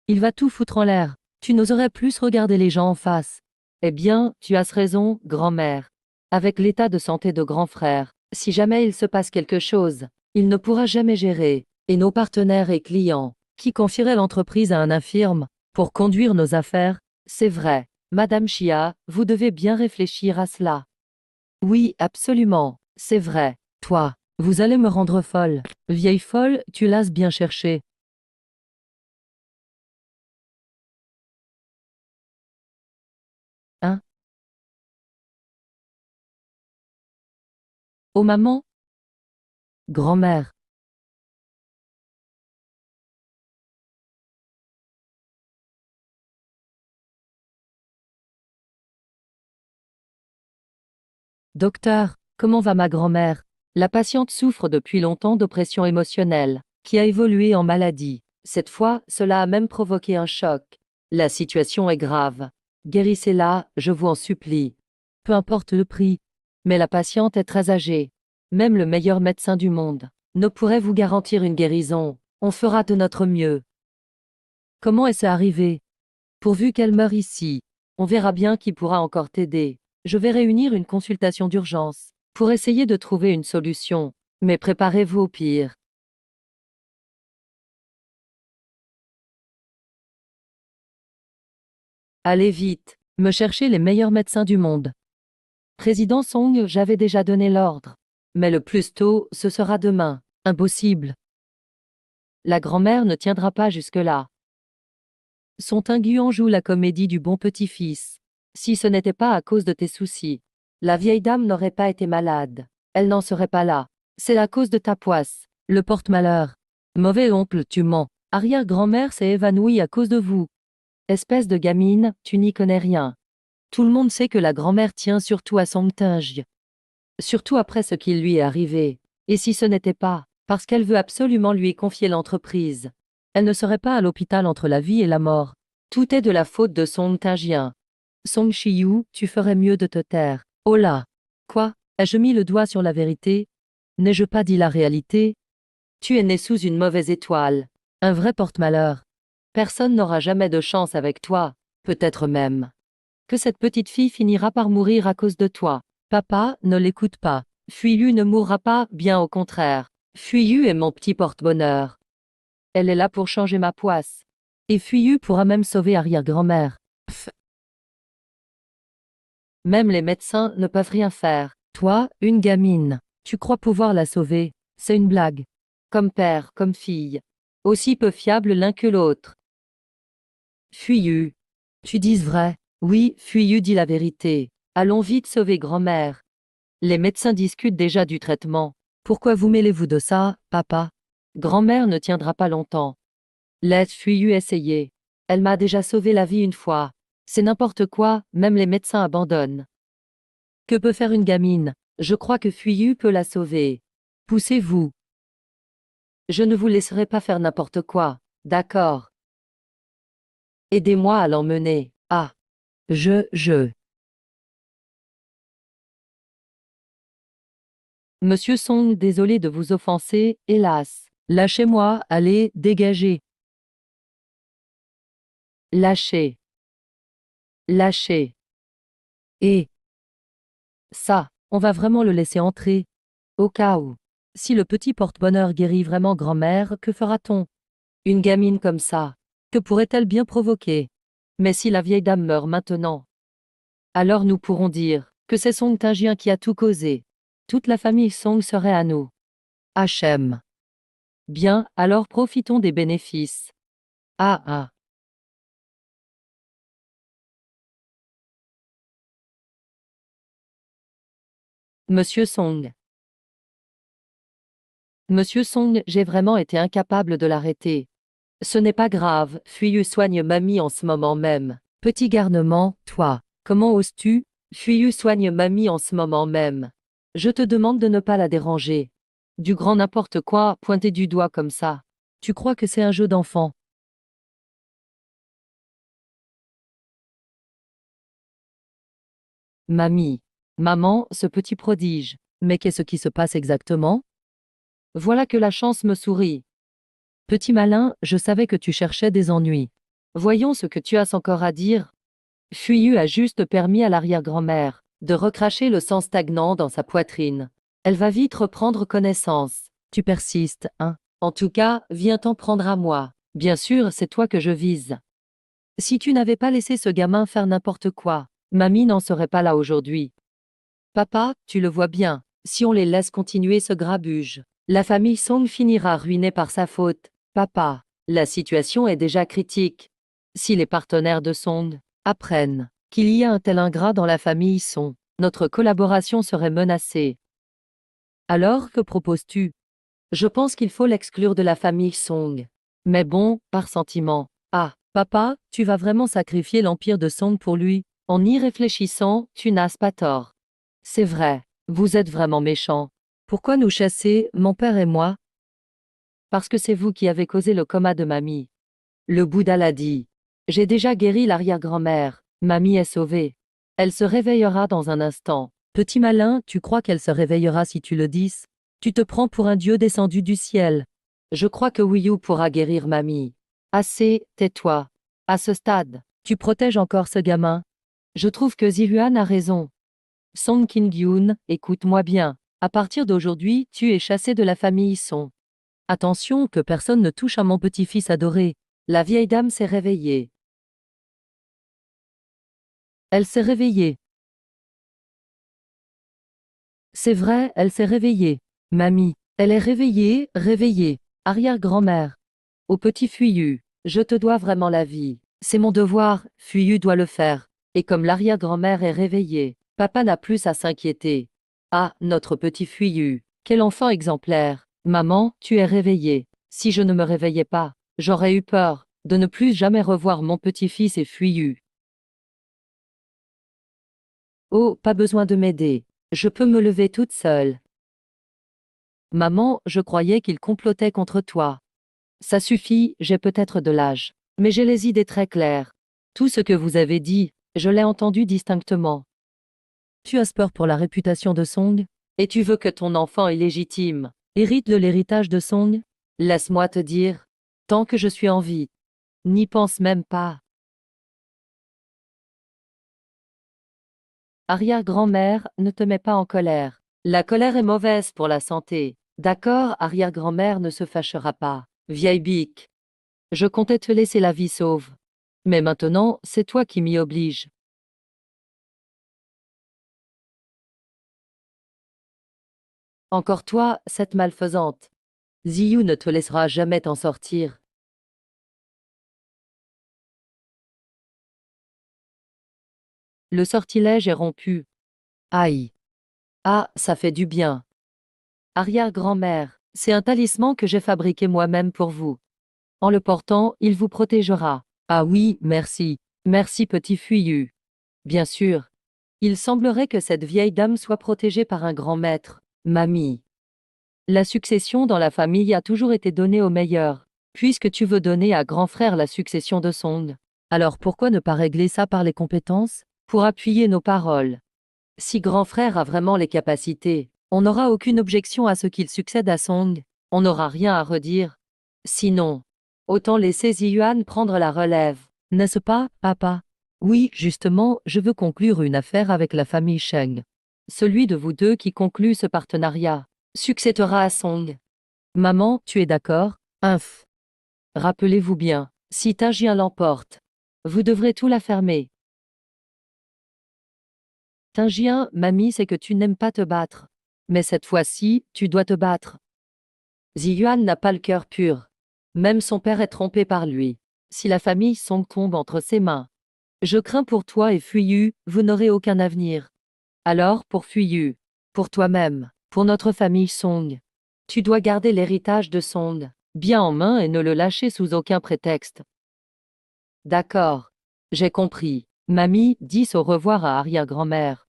il va tout foutre en l'air. Tu n'oserais plus regarder les gens en face. Eh bien, tu as raison, grand-mère. Avec l'état de santé de grand frère, si jamais il se passe quelque chose, il ne pourra jamais gérer. Et nos partenaires et clients, qui confieraient l'entreprise à un infirme pour conduire nos affaires? C'est vrai, Madame Chia, vous devez bien réfléchir à cela. Oui, absolument, c'est vrai. Toi, vous allez me rendre folle. Vieille folle, tu l'as bien cherché. Hein? Oh maman? Grand-mère. Docteur, comment va ma grand-mère? La patiente souffre depuis longtemps d'oppression émotionnelle, qui a évolué en maladie. Cette fois, cela a même provoqué un choc. La situation est grave. Guérissez-la, je vous en supplie. Peu importe le prix. Mais la patiente est très âgée. Même le meilleur médecin du monde ne pourrait vous garantir une guérison. On fera de notre mieux. Comment est-ce arrivé? Pourvu qu'elle meure ici. On verra bien qui pourra encore t'aider. Je vais réunir une consultation d'urgence pour essayer de trouver une solution. Mais préparez-vous au pire. Allez vite, me chercher les meilleurs médecins du monde. Président Song, j'avais déjà donné l'ordre. Mais le plus tôt, ce sera demain. Impossible. La grand-mère ne tiendra pas jusque-là. Son Tinguan joue la comédie du bon petit-fils. Si ce n'était pas à cause de tes soucis, la vieille dame n'aurait pas été malade. Elle n'en serait pas là. C'est à cause de ta poisse. Le porte-malheur. Mauvais oncle, tu mens. Arrière-grand-mère s'est évanouie à cause de vous. Espèce de gamine, tu n'y connais rien. Tout le monde sait que la grand-mère tient surtout à son tinge. Surtout après ce qui lui est arrivé. Et si ce n'était pas, parce qu'elle veut absolument lui confier l'entreprise, elle ne serait pas à l'hôpital entre la vie et la mort. Tout est de la faute de Song Tangien. Song Shiyu, tu ferais mieux de te taire. Oh là! Quoi? Ai-je mis le doigt sur la vérité? N'ai-je pas dit la réalité? Tu es né sous une mauvaise étoile. Un vrai porte-malheur. Personne n'aura jamais de chance avec toi, peut-être même que cette petite fille finira par mourir à cause de toi. Papa, ne l'écoute pas. Fuyu ne mourra pas, bien au contraire. Fuyu est mon petit porte-bonheur. Elle est là pour changer ma poisse. Et Fuyu pourra même sauver arrière-grand-mère. Pff. Même les médecins ne peuvent rien faire. Toi, une gamine, tu crois pouvoir la sauver? C'est une blague. Comme père, comme fille. Aussi peu fiables l'un que l'autre. Fuyu. Tu dises vrai? Oui, Fuyu dit la vérité. Allons vite sauver grand-mère. Les médecins discutent déjà du traitement. Pourquoi vous mêlez-vous de ça, papa? Grand-mère ne tiendra pas longtemps. Laisse Fuyu essayer. Elle m'a déjà sauvé la vie une fois. C'est n'importe quoi, même les médecins abandonnent. Que peut faire une gamine? Je crois que Fuyu peut la sauver. Poussez-vous. Je ne vous laisserai pas faire n'importe quoi. D'accord. Aidez-moi à l'emmener. Ah. Je. Monsieur Song, désolé de vous offenser, hélas. Lâchez-moi, allez, dégagez. Lâchez. Lâchez. Et ça, on va vraiment le laisser entrer. Au cas où. Si le petit porte-bonheur guérit vraiment grand-mère, que fera-t-on? Une gamine comme ça, que pourrait-elle bien provoquer? Mais si la vieille dame meurt maintenant, alors nous pourrons dire que c'est Song Tingien qui a tout causé. Toute la famille Song serait à nous. HM. Bien, alors profitons des bénéfices. Ah ah. Monsieur Song. Monsieur Song, j'ai vraiment été incapable de l'arrêter. Ce n'est pas grave, Fuyu soigne mamie en ce moment même. Petit garnement, toi. Comment oses-tu? Fuyu soigne mamie en ce moment même. Je te demande de ne pas la déranger. Du grand n'importe quoi, pointer du doigt comme ça. Tu crois que c'est un jeu d'enfant? Mamie. Maman, ce petit prodige. Mais qu'est-ce qui se passe exactement? Voilà que la chance me sourit. Petit malin, je savais que tu cherchais des ennuis. Voyons ce que tu as encore à dire. Fuyu a juste permis à l'arrière-grand-mère de recracher le sang stagnant dans sa poitrine. Elle va vite reprendre connaissance. Tu persistes, hein? En tout cas, viens t'en prendre à moi. Bien sûr, c'est toi que je vise. Si tu n'avais pas laissé ce gamin faire n'importe quoi, mamie n'en serait pas là aujourd'hui. Papa, tu le vois bien, si on les laisse continuer ce grabuge, la famille Song finira ruinée par sa faute. Papa, la situation est déjà critique. Si les partenaires de Song apprennent qu'il y a un tel ingrat dans la famille Song, notre collaboration serait menacée. Alors, que proposes-tu? Je pense qu'il faut l'exclure de la famille Song. Mais bon, par sentiment. Ah, papa, tu vas vraiment sacrifier l'empire de Song pour lui? En y réfléchissant, tu n'as pas tort. C'est vrai, vous êtes vraiment méchant. Pourquoi nous chasser, mon père et moi? Parce que c'est vous qui avez causé le coma de mamie. Le Bouddha l'a dit. J'ai déjà guéri l'arrière-grand-mère. Mamie est sauvée. Elle se réveillera dans un instant. Petit malin, tu crois qu'elle se réveillera si tu le dis? Tu te prends pour un dieu descendu du ciel. Je crois que Wiyu pourra guérir mamie. Assez, tais-toi. À ce stade, tu protèges encore ce gamin. Je trouve que Zihuan a raison. Song King-gyun, écoute-moi bien. À partir d'aujourd'hui, tu es chassé de la famille Song. Attention que personne ne touche à mon petit-fils adoré. La vieille dame s'est réveillée. Elle s'est réveillée. C'est vrai, elle s'est réveillée. Mamie, elle est réveillée, réveillée. Arrière-grand-mère. Au petit Fuyu, je te dois vraiment la vie. C'est mon devoir, Fuyu doit le faire. Et comme l'arrière-grand-mère est réveillée, papa n'a plus à s'inquiéter. Ah, notre petit Fuyu, quel enfant exemplaire. Maman, tu es réveillée. Si je ne me réveillais pas, j'aurais eu peur de ne plus jamais revoir mon petit-fils et Fuyu. Oh, pas besoin de m'aider. Je peux me lever toute seule. Maman, je croyais qu'il complotait contre toi. Ça suffit, j'ai peut-être de l'âge. Mais j'ai les idées très claires. Tout ce que vous avez dit, je l'ai entendu distinctement. Tu as peur pour la réputation de Song? Et tu veux que ton enfant illégitime hérite de l'héritage de Song? Laisse-moi te dire, tant que je suis en vie, n'y pense même pas. Arrière-grand-mère, ne te mets pas en colère. La colère est mauvaise pour la santé. D'accord, arrière-grand-mère ne se fâchera pas. Vieille bique. Je comptais te laisser la vie sauve. Mais maintenant, c'est toi qui m'y oblige. Encore toi, cette malfaisante. Ziyu ne te laissera jamais t'en sortir. Le sortilège est rompu. Aïe. Ah, ça fait du bien. Arrière-grand-mère, c'est un talisman que j'ai fabriqué moi-même pour vous. En le portant, il vous protégera. Ah oui, merci. Merci petit Fuyu. Bien sûr. Il semblerait que cette vieille dame soit protégée par un grand maître. Mamie. La succession dans la famille a toujours été donnée au meilleur. Puisque tu veux donner à grand frère la succession de Song, alors pourquoi ne pas régler ça par les compétences, pour appuyer nos paroles? Si grand frère a vraiment les capacités, on n'aura aucune objection à ce qu'il succède à Song. On n'aura rien à redire. Sinon, autant laisser Ziyuan prendre la relève. N'est-ce pas, papa? Oui, justement, je veux conclure une affaire avec la famille Sheng. Celui de vous deux qui conclut ce partenariat succédera à Song. Maman, tu es d'accord? Inf. Rappelez-vous bien, si Tajien l'emporte, vous devrez tout la fermer. Tingien, mamie sait que tu n'aimes pas te battre. Mais cette fois-ci, tu dois te battre. Ziyuan n'a pas le cœur pur. Même son père est trompé par lui. Si la famille Song tombe entre ses mains, je crains pour toi et Fuyu, vous n'aurez aucun avenir. Alors, pour Fuyu, pour toi-même, pour notre famille Song, tu dois garder l'héritage de Song bien en main et ne le lâcher sous aucun prétexte. D'accord. J'ai compris. Mamie, dis au revoir à arrière-grand-mère.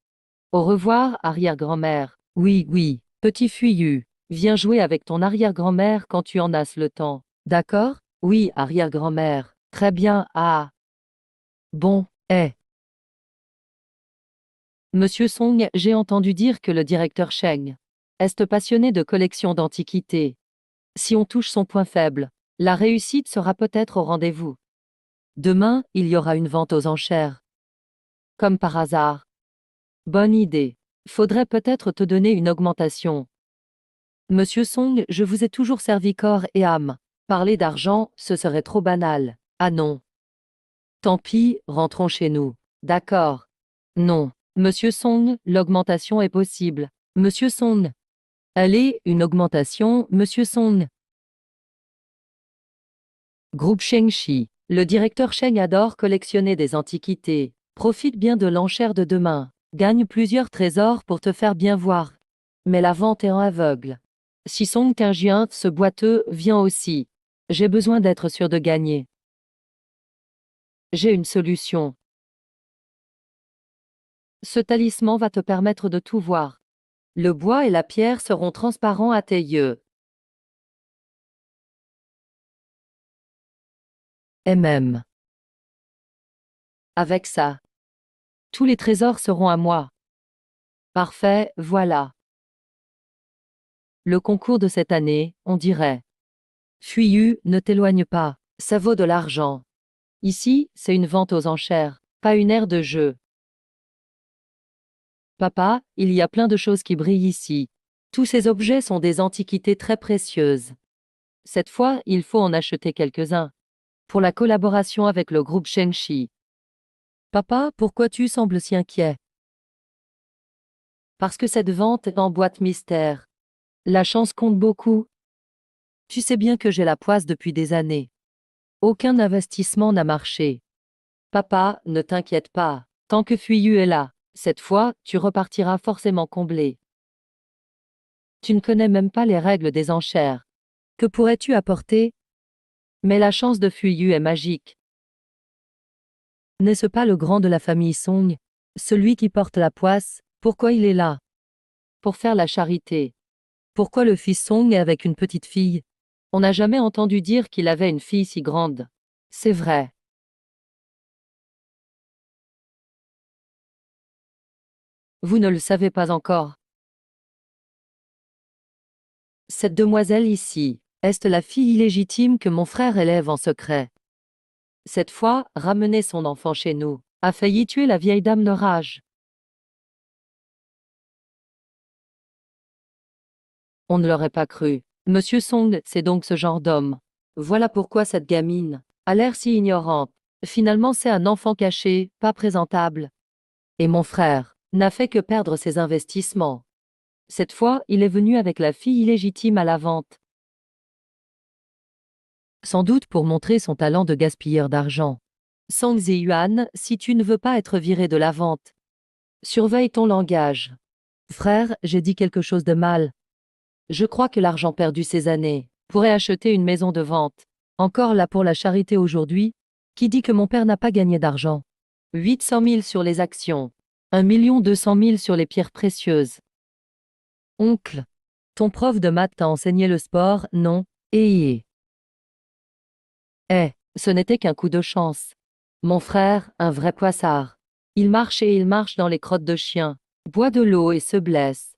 Au revoir, arrière-grand-mère. Oui, oui, petit Fuyu. Viens jouer avec ton arrière-grand-mère quand tu en as le temps. D'accord? Oui, arrière-grand-mère. Très bien, ah. Bon, Monsieur Song, j'ai entendu dire que le directeur Cheng est passionné de collections d'antiquités. Si on touche son point faible, la réussite sera peut-être au rendez-vous. Demain, il y aura une vente aux enchères. Comme par hasard. Bonne idée. Faudrait peut-être te donner une augmentation. Monsieur Song, je vous ai toujours servi corps et âme. Parler d'argent, ce serait trop banal. Ah non. Tant pis, rentrons chez nous. D'accord. Non. Monsieur Song, l'augmentation est possible. Monsieur Song. Allez, une augmentation, Monsieur Song. Groupe Shengxi. Le directeur Cheng adore collectionner des antiquités. Profite bien de l'enchère de demain. Gagne plusieurs trésors pour te faire bien voir. Mais la vente est en aveugle. Si Song Tingjian, ce boiteux, vient aussi. J'ai besoin d'être sûr de gagner. J'ai une solution. Ce talisman va te permettre de tout voir. Le bois et la pierre seront transparents à tes yeux. Et même. Avec ça, tous les trésors seront à moi. Parfait, voilà. Le concours de cette année, on dirait. Fuyu, ne t'éloigne pas, ça vaut de l'argent. Ici, c'est une vente aux enchères, pas une aire de jeu. Papa, il y a plein de choses qui brillent ici. Tous ces objets sont des antiquités très précieuses. Cette fois, il faut en acheter quelques-uns. Pour la collaboration avec le groupe Shengxi. Papa, pourquoi tu sembles si inquiet? Parce que cette vente est en boîte mystère. La chance compte beaucoup. Tu sais bien que j'ai la poisse depuis des années. Aucun investissement n'a marché. Papa, ne t'inquiète pas. Tant que Fuyu est là, cette fois, tu repartiras forcément comblé. Tu ne connais même pas les règles des enchères. Que pourrais-tu apporter? Mais la chance de Fuyu est magique. N'est-ce pas le grand de la famille Song? Celui qui porte la poisse, pourquoi il est là? Pour faire la charité. Pourquoi le fils Song est avec une petite fille? On n'a jamais entendu dire qu'il avait une fille si grande. C'est vrai. Vous ne le savez pas encore. Cette demoiselle ici, est la fille illégitime que mon frère élève en secret. Cette fois, ramener son enfant chez nous, a failli tuer la vieille dame de rage. On ne l'aurait pas cru. Monsieur Song, c'est donc ce genre d'homme. Voilà pourquoi cette gamine a l'air si ignorante. Finalement, c'est un enfant caché, pas présentable. Et mon frère n'a fait que perdre ses investissements. Cette fois, il est venu avec la fille illégitime à la vente. Sans doute pour montrer son talent de gaspilleur d'argent. Song Ziyuan, si tu ne veux pas être viré de la vente, surveille ton langage. Frère, j'ai dit quelque chose de mal. Je crois que l'argent perdu ces années pourrait acheter une maison de vente. Encore là pour la charité aujourd'hui. Qui dit que mon père n'a pas gagné d'argent? 800 000 sur les actions. 1 200 000 sur les pierres précieuses. Oncle, ton prof de maths t'a enseigné le sport, non? Ce n'était qu'un coup de chance. Mon frère, un vrai poissard. Il marche et il marche dans les crottes de chien, boit de l'eau et se blesse.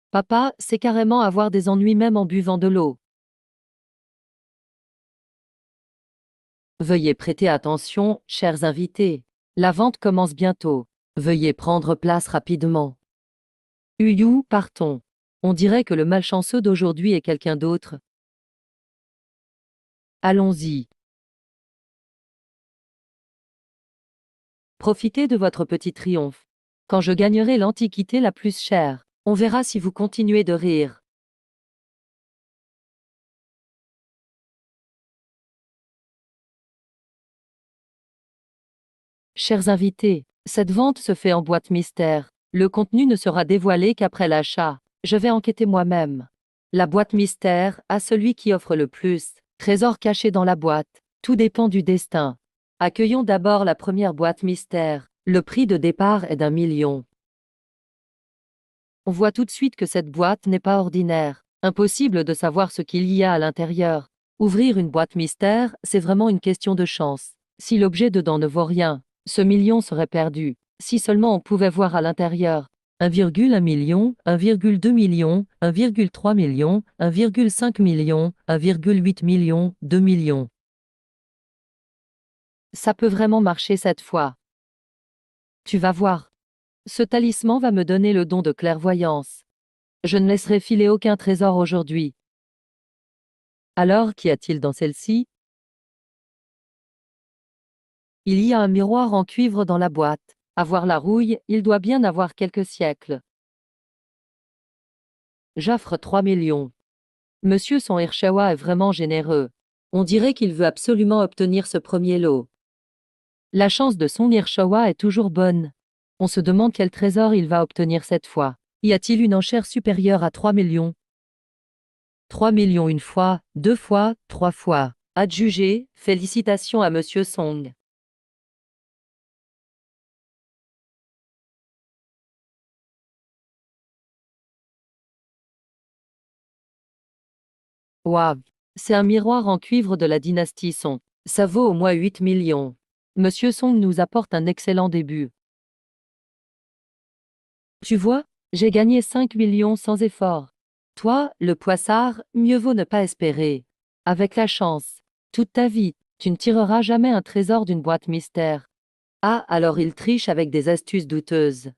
Papa, c'est carrément avoir des ennuis même en buvant de l'eau. Veuillez prêter attention, chers invités. La vente commence bientôt. Veuillez prendre place rapidement. Uyu, partons. On dirait que le malchanceux d'aujourd'hui est quelqu'un d'autre. Allons-y. Profitez de votre petit triomphe. Quand je gagnerai l'antiquité la plus chère, on verra si vous continuez de rire. Chers invités, cette vente se fait en boîte mystère. Le contenu ne sera dévoilé qu'après l'achat. Je vais enquêter moi-même. La boîte mystère, à celui qui offre le plus. Trésor caché dans la boîte. Tout dépend du destin. Accueillons d'abord la première boîte mystère. Le prix de départ est d'1 million. On voit tout de suite que cette boîte n'est pas ordinaire. Impossible de savoir ce qu'il y a à l'intérieur. Ouvrir une boîte mystère, c'est vraiment une question de chance. Si l'objet dedans ne vaut rien, ce million serait perdu. Si seulement on pouvait voir à l'intérieur. 1,1 million, 1,2 million, 1,3 million, 1,5 million, 1,8 million, 2 millions. Ça peut vraiment marcher cette fois. Tu vas voir. Ce talisman va me donner le don de clairvoyance. Je ne laisserai filer aucun trésor aujourd'hui. Alors, qu'y a-t-il dans celle-ci? Il y a un miroir en cuivre dans la boîte. À voir la rouille, il doit bien avoir quelques siècles. J'offre 3 millions. Monsieur son Hirshawa est vraiment généreux. On dirait qu'il veut absolument obtenir ce premier lot. La chance de son Hirshawa est toujours bonne. On se demande quel trésor il va obtenir cette fois. Y a-t-il une enchère supérieure à 3 millions? 3 millions une fois, 2 fois, 3 fois. Adjugé, félicitations à Monsieur Song. Waouh! C'est un miroir en cuivre de la dynastie Song. Ça vaut au moins 8 millions. Monsieur Song nous apporte un excellent début. Tu vois, j'ai gagné 5 millions sans effort. Toi, le poissard, mieux vaut ne pas espérer. Avec la chance, toute ta vie, tu ne tireras jamais un trésor d'une boîte mystère. Ah, alors il triche avec des astuces douteuses.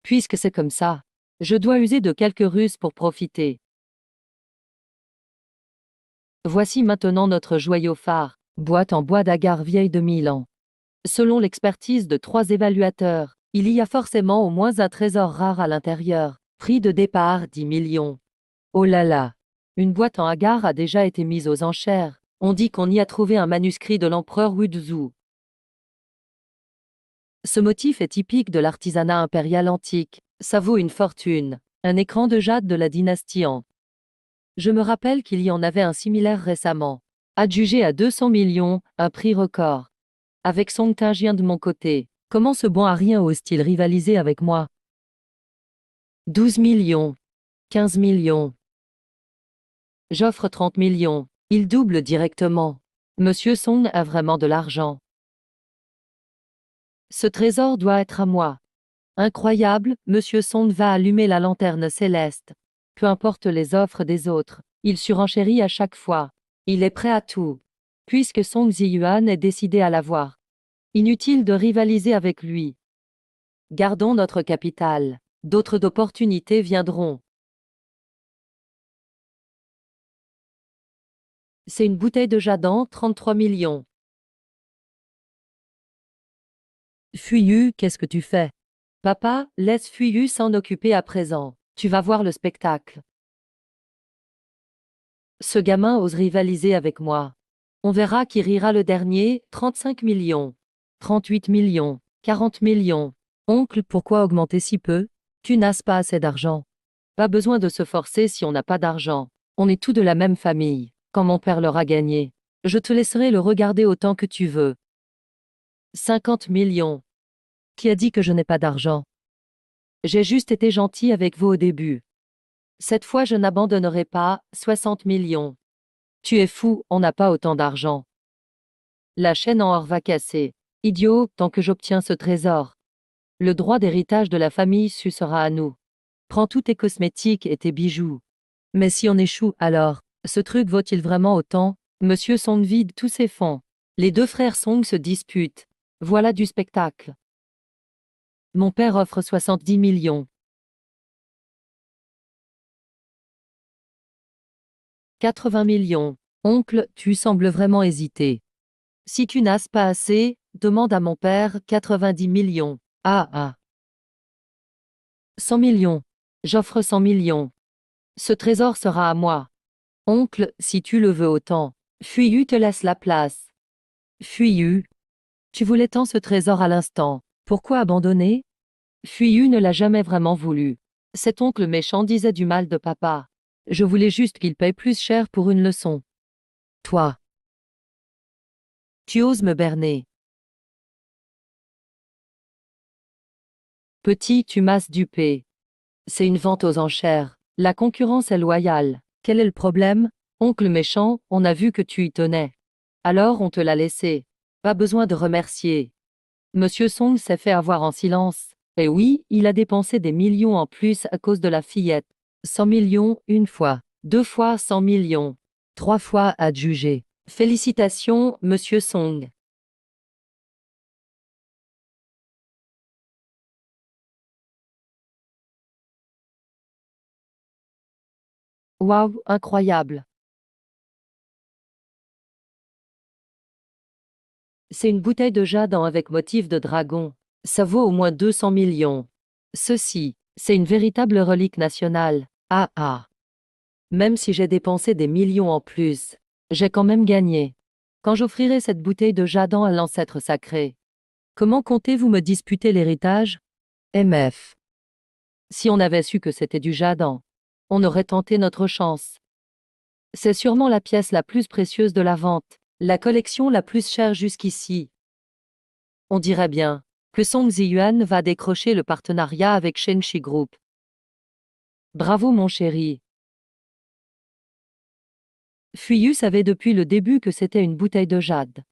Puisque c'est comme ça, je dois user de quelques ruses pour profiter. Voici maintenant notre joyau phare, boîte en bois d'agar vieille de 1000 ans. Selon l'expertise de 3 évaluateurs, il y a forcément au moins un trésor rare à l'intérieur. Prix de départ 10 millions. Oh là là! Une boîte en agar a déjà été mise aux enchères. On dit qu'on y a trouvé un manuscrit de l'empereur Wuzhou. Ce motif est typique de l'artisanat impérial antique. Ça vaut une fortune. Un écran de jade de la dynastie Han. Je me rappelle qu'il y en avait un similaire récemment. Adjugé à 200 millions, un prix record. Avec Song Tingien de mon côté, comment ce bon à rien ose-t-il rivaliser avec moi? 12 millions. 15 millions. J'offre 30 millions. Il double directement. Monsieur Song a vraiment de l'argent. Ce trésor doit être à moi. Incroyable, Monsieur Song va allumer la lanterne céleste. Peu importe les offres des autres, il surenchérit à chaque fois. Il est prêt à tout. Puisque Song Ziyuan est décidé à l'avoir. Inutile de rivaliser avec lui. Gardons notre capital. D'autres opportunités viendront. C'est une bouteille de Jadan, 33 millions. Fuyu, qu'est-ce que tu fais? Papa, laisse Fuyu s'en occuper à présent. Tu vas voir le spectacle. Ce gamin ose rivaliser avec moi. On verra qui rira le dernier, 35 millions. 38 millions. 40 millions. Oncle, pourquoi augmenter si peu? Tu n'as pas assez d'argent. Pas besoin de se forcer si on n'a pas d'argent. On est tous de la même famille. Quand mon père l'aura gagné, je te laisserai le regarder autant que tu veux. 50 millions. Qui a dit que je n'ai pas d'argent? J'ai juste été gentil avec vous au début. Cette fois je n'abandonnerai pas, 60 millions. Tu es fou, on n'a pas autant d'argent. La chaîne en or va casser. Idiot, tant que j'obtiens ce trésor. Le droit d'héritage de la famille sera à nous. Prends tous tes cosmétiques et tes bijoux. Mais si on échoue, alors, ce truc vaut-il vraiment autant? Monsieur Song vide tous ses fonds. Les deux frères Song se disputent. Voilà du spectacle. Mon père offre 70 millions. 80 millions. Oncle, tu sembles vraiment hésiter. Si tu n'as pas assez, demande à mon père 90 millions. Ah ah. 100 millions. J'offre 100 millions. Ce trésor sera à moi. Oncle, si tu le veux autant. Fuyu te laisse la place. Fuyu. Tu voulais tant ce trésor à l'instant. Pourquoi abandonner? Fuyu ne l'a jamais vraiment voulu. Cet oncle méchant disait du mal de papa. Je voulais juste qu'il paye plus cher pour une leçon. Toi. Tu oses me berner. Petit, tu m'as dupé. C'est une vente aux enchères. La concurrence est loyale. Quel est le problème? Oncle méchant, on a vu que tu y tenais. Alors on te l'a laissé. Pas besoin de remercier. Monsieur Song s'est fait avoir en silence. Et oui, il a dépensé des millions en plus à cause de la fillette. 100 millions une fois, 2 fois 100 millions, 3 fois adjugé. Félicitations, Monsieur Song. Waouh, incroyable. C'est une bouteille de jade avec motif de dragon. Ça vaut au moins 200 millions. Ceci, c'est une véritable relique nationale. Ah ah. Même si j'ai dépensé des millions en plus, j'ai quand même gagné. Quand j'offrirai cette bouteille de jade à l'ancêtre sacré. Comment comptez-vous me disputer l'héritage? MF. Si on avait su que c'était du jadant, on aurait tenté notre chance. C'est sûrement la pièce la plus précieuse de la vente, la collection la plus chère jusqu'ici. On dirait bien que Song Ziyuan va décrocher le partenariat avec Shenxi Group. Bravo mon chéri. Fuyu savait depuis le début que c'était une bouteille de jade.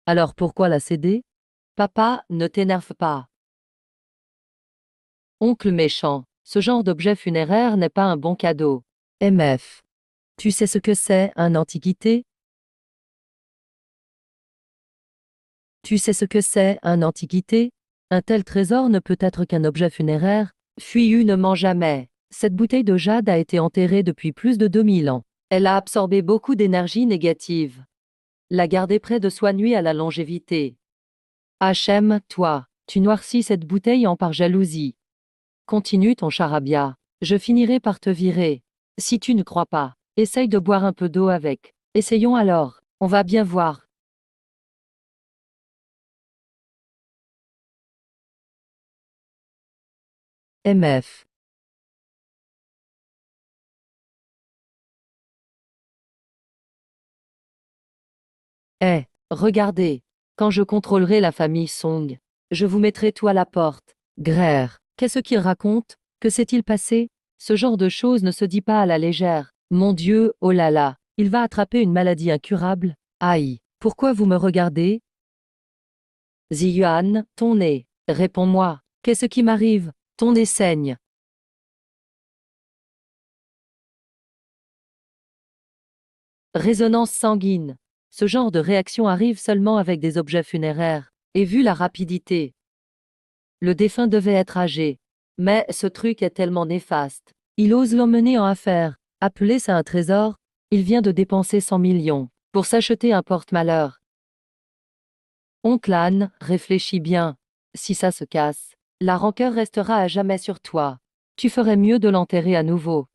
Alors pourquoi la céder? Papa, ne t'énerve pas. Oncle méchant, ce genre d'objet funéraire n'est pas un bon cadeau. MF. Tu sais ce que c'est, un antiquité? Tu sais ce que c'est, un antiquité? Un tel trésor ne peut être qu'un objet funéraire. Fuyu ne ment jamais. Cette bouteille de jade a été enterrée depuis plus de 2000 ans. Elle a absorbé beaucoup d'énergie négative. La garder près de soi nuit à la longévité. Hachem, toi, tu noircis cette bouteille par jalousie. Continue ton charabia. Je finirai par te virer. Si tu ne crois pas, essaye de boire un peu d'eau avec. Essayons alors. On va bien voir. MF. Eh, regardez. Quand je contrôlerai la famille Song, je vous mettrai tout à la porte. Grère, qu'est-ce qu'il raconte? Que s'est-il passé? Ce genre de choses ne se dit pas à la légère. Mon Dieu, oh là là, il va attraper une maladie incurable. Aïe, pourquoi vous me regardez? Ziyuan, ton nez. Réponds-moi. Qu'est-ce qui m'arrive? Ton nez saigne. Résonance sanguine. Ce genre de réaction arrive seulement avec des objets funéraires. Et vu la rapidité, le défunt devait être âgé. Mais ce truc est tellement néfaste. Il ose l'emmener en affaires. Appeler ça un trésor? Il vient de dépenser 100 millions pour s'acheter un porte-malheur. Oncle Anne, réfléchis bien. Si ça se casse, la rancœur restera à jamais sur toi. Tu ferais mieux de l'enterrer à nouveau.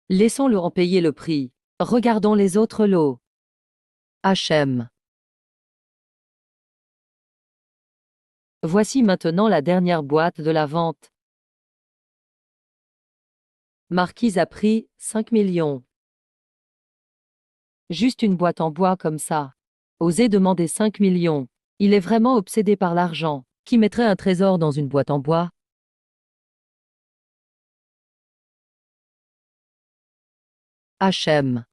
Laissons-le en payer le prix. Regardons les autres lots. HM. Voici maintenant la dernière boîte de la vente. Marquise a pris 5 millions. Juste une boîte en bois comme ça. Osez demander 5 millions. Il est vraiment obsédé par l'argent. Qui mettrait un trésor dans une boîte en bois? HM.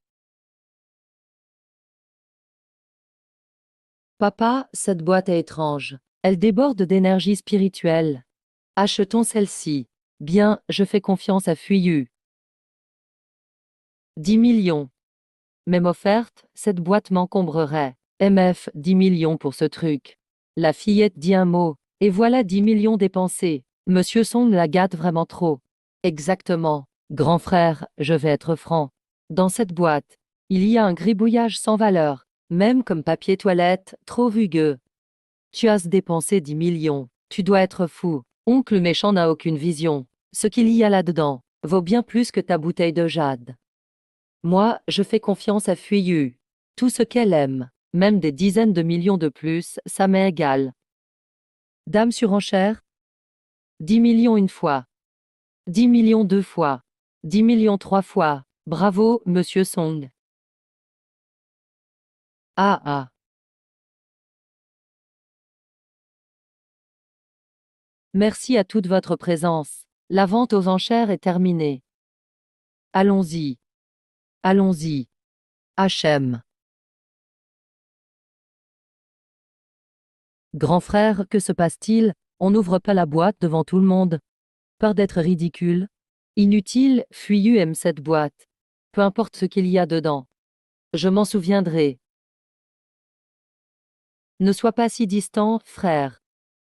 Papa, cette boîte est étrange. Elle déborde d'énergie spirituelle. Achetons celle-ci. Bien, je fais confiance à Fuyu. 10 millions. Même offerte, cette boîte m'encombrerait. MF, 10 millions pour ce truc. La fillette dit un mot, et voilà 10 millions dépensés. Monsieur Song la gâte vraiment trop. Exactement. Grand frère, je vais être franc. Dans cette boîte, il y a un gribouillage sans valeur, même comme papier toilette, trop rugueux. Tu as dépensé 10 millions. Tu dois être fou. Oncle méchant n'a aucune vision. Ce qu'il y a là-dedans vaut bien plus que ta bouteille de jade. Moi, je fais confiance à Fuyu. Tout ce qu'elle aime, même des dizaines de millions de plus, ça m'est égal. Dame surenchère? 10 millions une fois. 10 millions 2 fois. 10 millions 3 fois. Bravo, Monsieur Song. Ah, ah. Merci à toute votre présence. La vente aux enchères est terminée. Allons-y. Allons-y. HM. Grand frère, que se passe-t-il? On n'ouvre pas la boîte devant tout le monde. Peur d'être ridicule? Inutile, Fuyu aime cette boîte. Peu importe ce qu'il y a dedans. Je m'en souviendrai. Ne sois pas si distant, frère.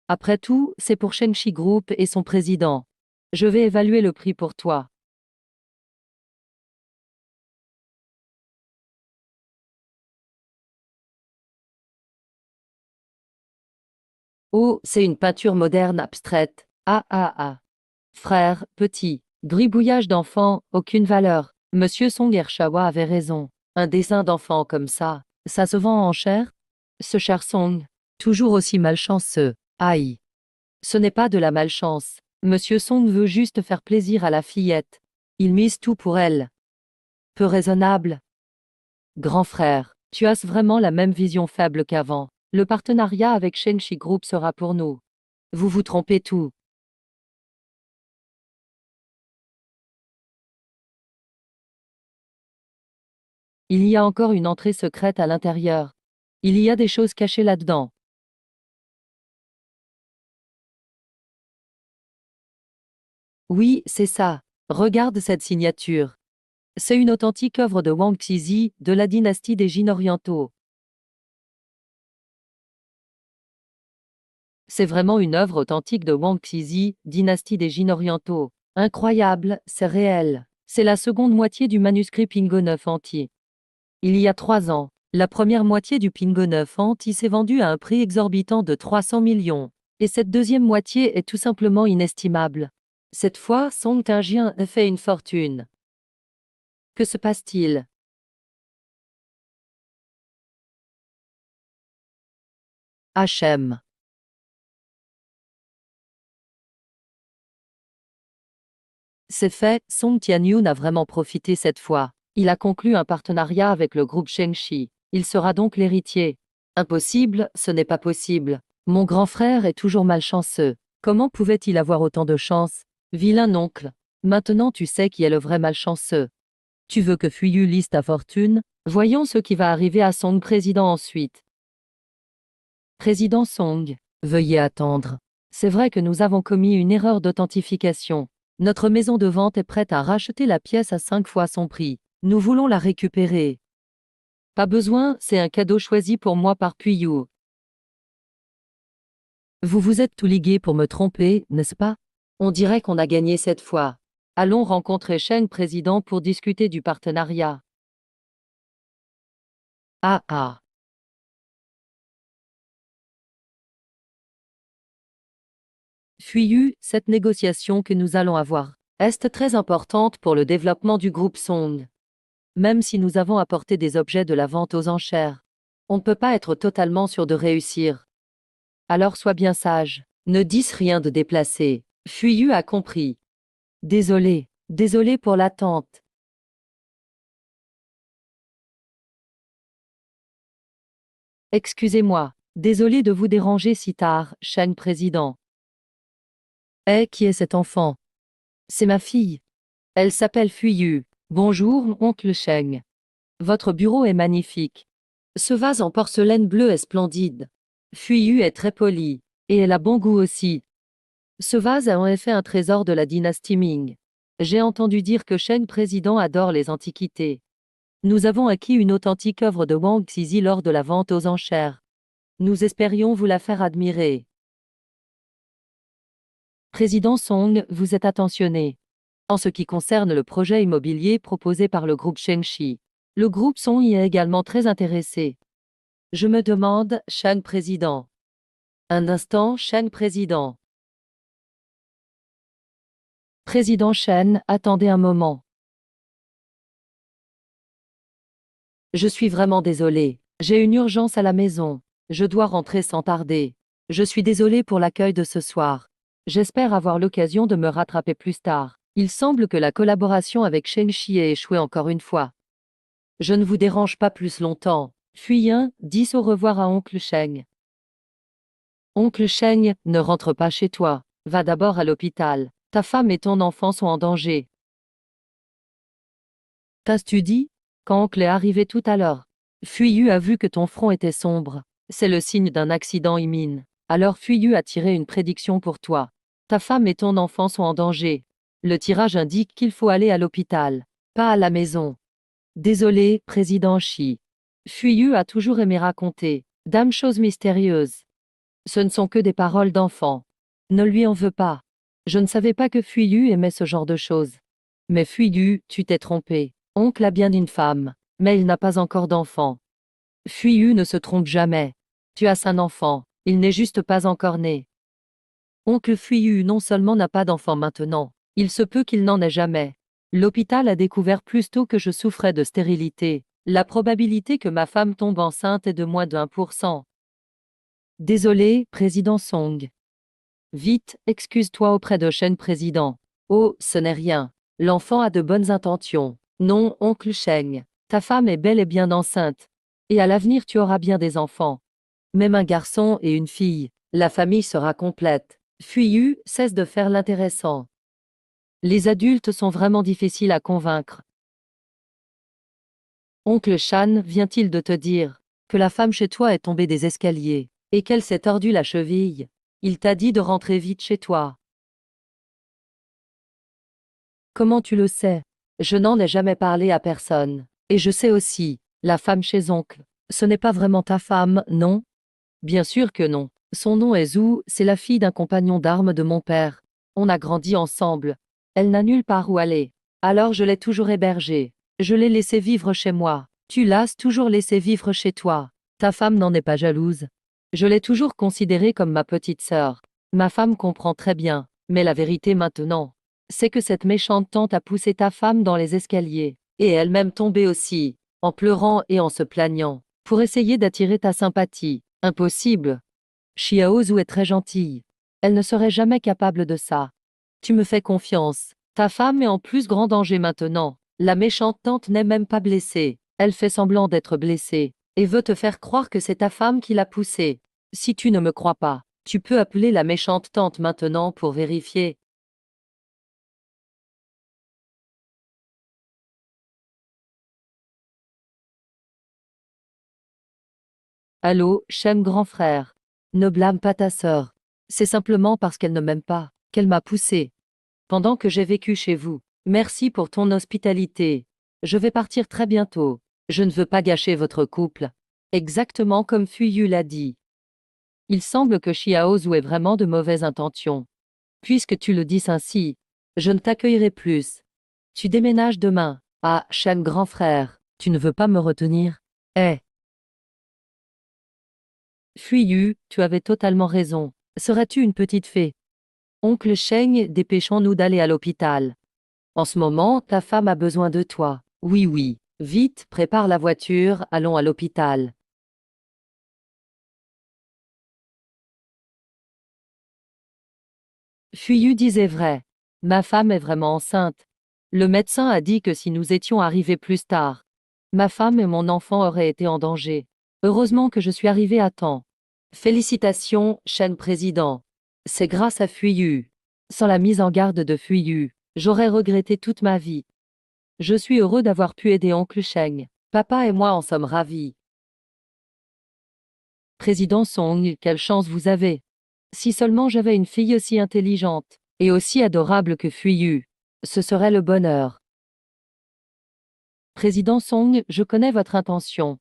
Après tout, c'est pour Shenchi Group et son président. Je vais évaluer le prix pour toi. Oh, c'est une peinture moderne abstraite. Ah ah ah. Frère, petit, gribouillage d'enfant, aucune valeur. Monsieur Song Ershawa avait raison. Un dessin d'enfant comme ça se vend en chair? Ce cher Song, toujours aussi malchanceux. Aïe. Ce n'est pas de la malchance. Monsieur Song veut juste faire plaisir à la fillette. Il mise tout pour elle. Peu raisonnable. Grand frère, tu as vraiment la même vision faible qu'avant. Le partenariat avec Shenchi Group sera pour nous. Vous vous trompez tout. Il y a encore une entrée secrète à l'intérieur. Il y a des choses cachées là-dedans. Oui, c'est ça. Regarde cette signature. C'est une authentique œuvre de Wang Xizi, de la dynastie des Jin orientaux. C'est vraiment une œuvre authentique de Wang Xizi, dynastie des Jin orientaux. Incroyable, c'est réel. C'est la seconde moitié du manuscrit Pingo 9 entier. Il y a 3 ans, la première moitié du Pingo 9 entier s'est vendue à un prix exorbitant de 300 millions. Et cette deuxième moitié est tout simplement inestimable. Cette fois, Song Tingjien a fait une fortune. Que se passe-t-il? HM. C'est fait, Song Tianyun a vraiment profité cette fois. Il a conclu un partenariat avec le groupe Shengshi. Il sera donc l'héritier. Impossible, ce n'est pas possible. Mon grand frère est toujours malchanceux. Comment pouvait-il avoir autant de chance? Vilain oncle. Maintenant tu sais qui est le vrai malchanceux. Tu veux que Fuyu lise ta fortune? Voyons ce qui va arriver à Song président ensuite. Président Song, veuillez attendre. C'est vrai que nous avons commis une erreur d'authentification. Notre maison de vente est prête à racheter la pièce à 5 fois son prix. Nous voulons la récupérer. Pas besoin, c'est un cadeau choisi pour moi par Puyu. Vous vous êtes tout ligué pour me tromper, n'est-ce pas? On dirait qu'on a gagné cette fois. Allons rencontrer Shen président pour discuter du partenariat. Ah ah. Fuyu, cette négociation que nous allons avoir est très importante pour le développement du groupe Song. Même si nous avons apporté des objets de la vente aux enchères, on ne peut pas être totalement sûr de réussir. Alors sois bien sage, ne dis rien de déplacé. Fuyu a compris. Désolé, désolé pour l'attente. Excusez-moi, désolé de vous déranger si tard, Shen président. Eh, qui est cet enfant? C'est ma fille. Elle s'appelle Fuyu. Bonjour, oncle Sheng. Votre bureau est magnifique. Ce vase en porcelaine bleue est splendide. Fuyu est très polie. Et elle a bon goût aussi. Ce vase est en effet un trésor de la dynastie Ming. J'ai entendu dire que Shen président adore les antiquités. Nous avons acquis une authentique œuvre de Wang Xizi lors de la vente aux enchères. Nous espérions vous la faire admirer. Président Song, vous êtes attentionné. En ce qui concerne le projet immobilier proposé par le groupe Shengshi, le groupe Song y est également très intéressé. Je me demande, Shen président. Un instant, Shen président. Président Shen, attendez un moment. Je suis vraiment désolé. J'ai une urgence à la maison. Je dois rentrer sans tarder. Je suis désolé pour l'accueil de ce soir. J'espère avoir l'occasion de me rattraper plus tard. Il semble que la collaboration avec Shengshi ait échoué encore une fois. Je ne vous dérange pas plus longtemps. Fuyin, dis au revoir à oncle Sheng. Oncle Sheng, ne rentre pas chez toi. Va d'abord à l'hôpital. Ta femme et ton enfant sont en danger. T'as-tu dit? Quand oncle est arrivé tout à l'heure. Fuyu a vu que ton front était sombre. C'est le signe d'un accident imminent. Alors Fuyu a tiré une prédiction pour toi. Ta femme et ton enfant sont en danger. Le tirage indique qu'il faut aller à l'hôpital, pas à la maison. Désolé, président Shi. Fuyu a toujours aimé raconter, dame chose mystérieuse. Ce ne sont que des paroles d'enfant. Ne lui en veux pas. Je ne savais pas que Fuyu aimait ce genre de choses. Mais Fuyu, tu t'es trompé. Oncle a bien une femme, mais il n'a pas encore d'enfant. Fuyu ne se trompe jamais. Tu as un enfant, il n'est juste pas encore né. Oncle Fuyu non seulement n'a pas d'enfant maintenant, il se peut qu'il n'en ait jamais. L'hôpital a découvert plus tôt que je souffrais de stérilité. La probabilité que ma femme tombe enceinte est de moins d'1%. Désolé, président Song. Vite, excuse-toi auprès de Shen président. Oh, ce n'est rien. L'enfant a de bonnes intentions. Non, oncle Sheng. Ta femme est bel et bien enceinte. Et à l'avenir tu auras bien des enfants. Même un garçon et une fille. La famille sera complète. Fuyu, cesse de faire l'intéressant. Les adultes sont vraiment difficiles à convaincre. Oncle Shan vient-il de te dire que la femme chez toi est tombée des escaliers et qu'elle s'est tordue la cheville? Il t'a dit de rentrer vite chez toi. Comment tu le sais? Je n'en ai jamais parlé à personne. Et je sais aussi, la femme chez oncle. Ce n'est pas vraiment ta femme, non? Bien sûr que non. Son nom est Zhu, c'est la fille d'un compagnon d'armes de mon père. On a grandi ensemble. Elle n'a nulle part où aller. Alors je l'ai toujours hébergée. Je l'ai laissée vivre chez moi. Tu l'as toujours laissée vivre chez toi. Ta femme n'en est pas jalouse. Je l'ai toujours considérée comme ma petite sœur. Ma femme comprend très bien. Mais la vérité maintenant, c'est que cette méchante tante a poussé ta femme dans les escaliers. Et elle-même tombée aussi, en pleurant et en se plaignant, pour essayer d'attirer ta sympathie. Impossible. Xiaozu est très gentille. Elle ne serait jamais capable de ça. Tu me fais confiance. Ta femme est en plus grand danger maintenant. La méchante tante n'est même pas blessée. Elle fait semblant d'être blessée et veut te faire croire que c'est ta femme qui l'a poussée. Si tu ne me crois pas, tu peux appeler la méchante tante maintenant pour vérifier. Allô, Shem grand frère. Ne blâme pas ta sœur. C'est simplement parce qu'elle ne m'aime pas qu'elle m'a poussé. Pendant que j'ai vécu chez vous. Merci pour ton hospitalité. Je vais partir très bientôt. Je ne veux pas gâcher votre couple. Exactement comme Fuyu l'a dit. Il semble que Xiaozu ait vraiment de mauvaises intentions. Puisque tu le dis ainsi, je ne t'accueillerai plus. Tu déménages demain. Ah, Shen grand frère, tu ne veux pas me retenir? Eh, Fuyu, tu avais totalement raison. Serais-tu une petite fée? Oncle Sheng, dépêchons-nous d'aller à l'hôpital. En ce moment, ta femme a besoin de toi. Oui, oui. Vite, prépare la voiture, allons à l'hôpital. Fuyu disait vrai. Ma femme est vraiment enceinte. Le médecin a dit que si nous étions arrivés plus tard, ma femme et mon enfant auraient été en danger. Heureusement que je suis arrivé à temps. Félicitations, Shen président. C'est grâce à Fuyu. Sans la mise en garde de Fuyu, j'aurais regretté toute ma vie. Je suis heureux d'avoir pu aider oncle Sheng. Papa et moi en sommes ravis. Président Song, quelle chance vous avez. Si seulement j'avais une fille aussi intelligente et aussi adorable que Fuyu, ce serait le bonheur. Président Song, je connais votre intention.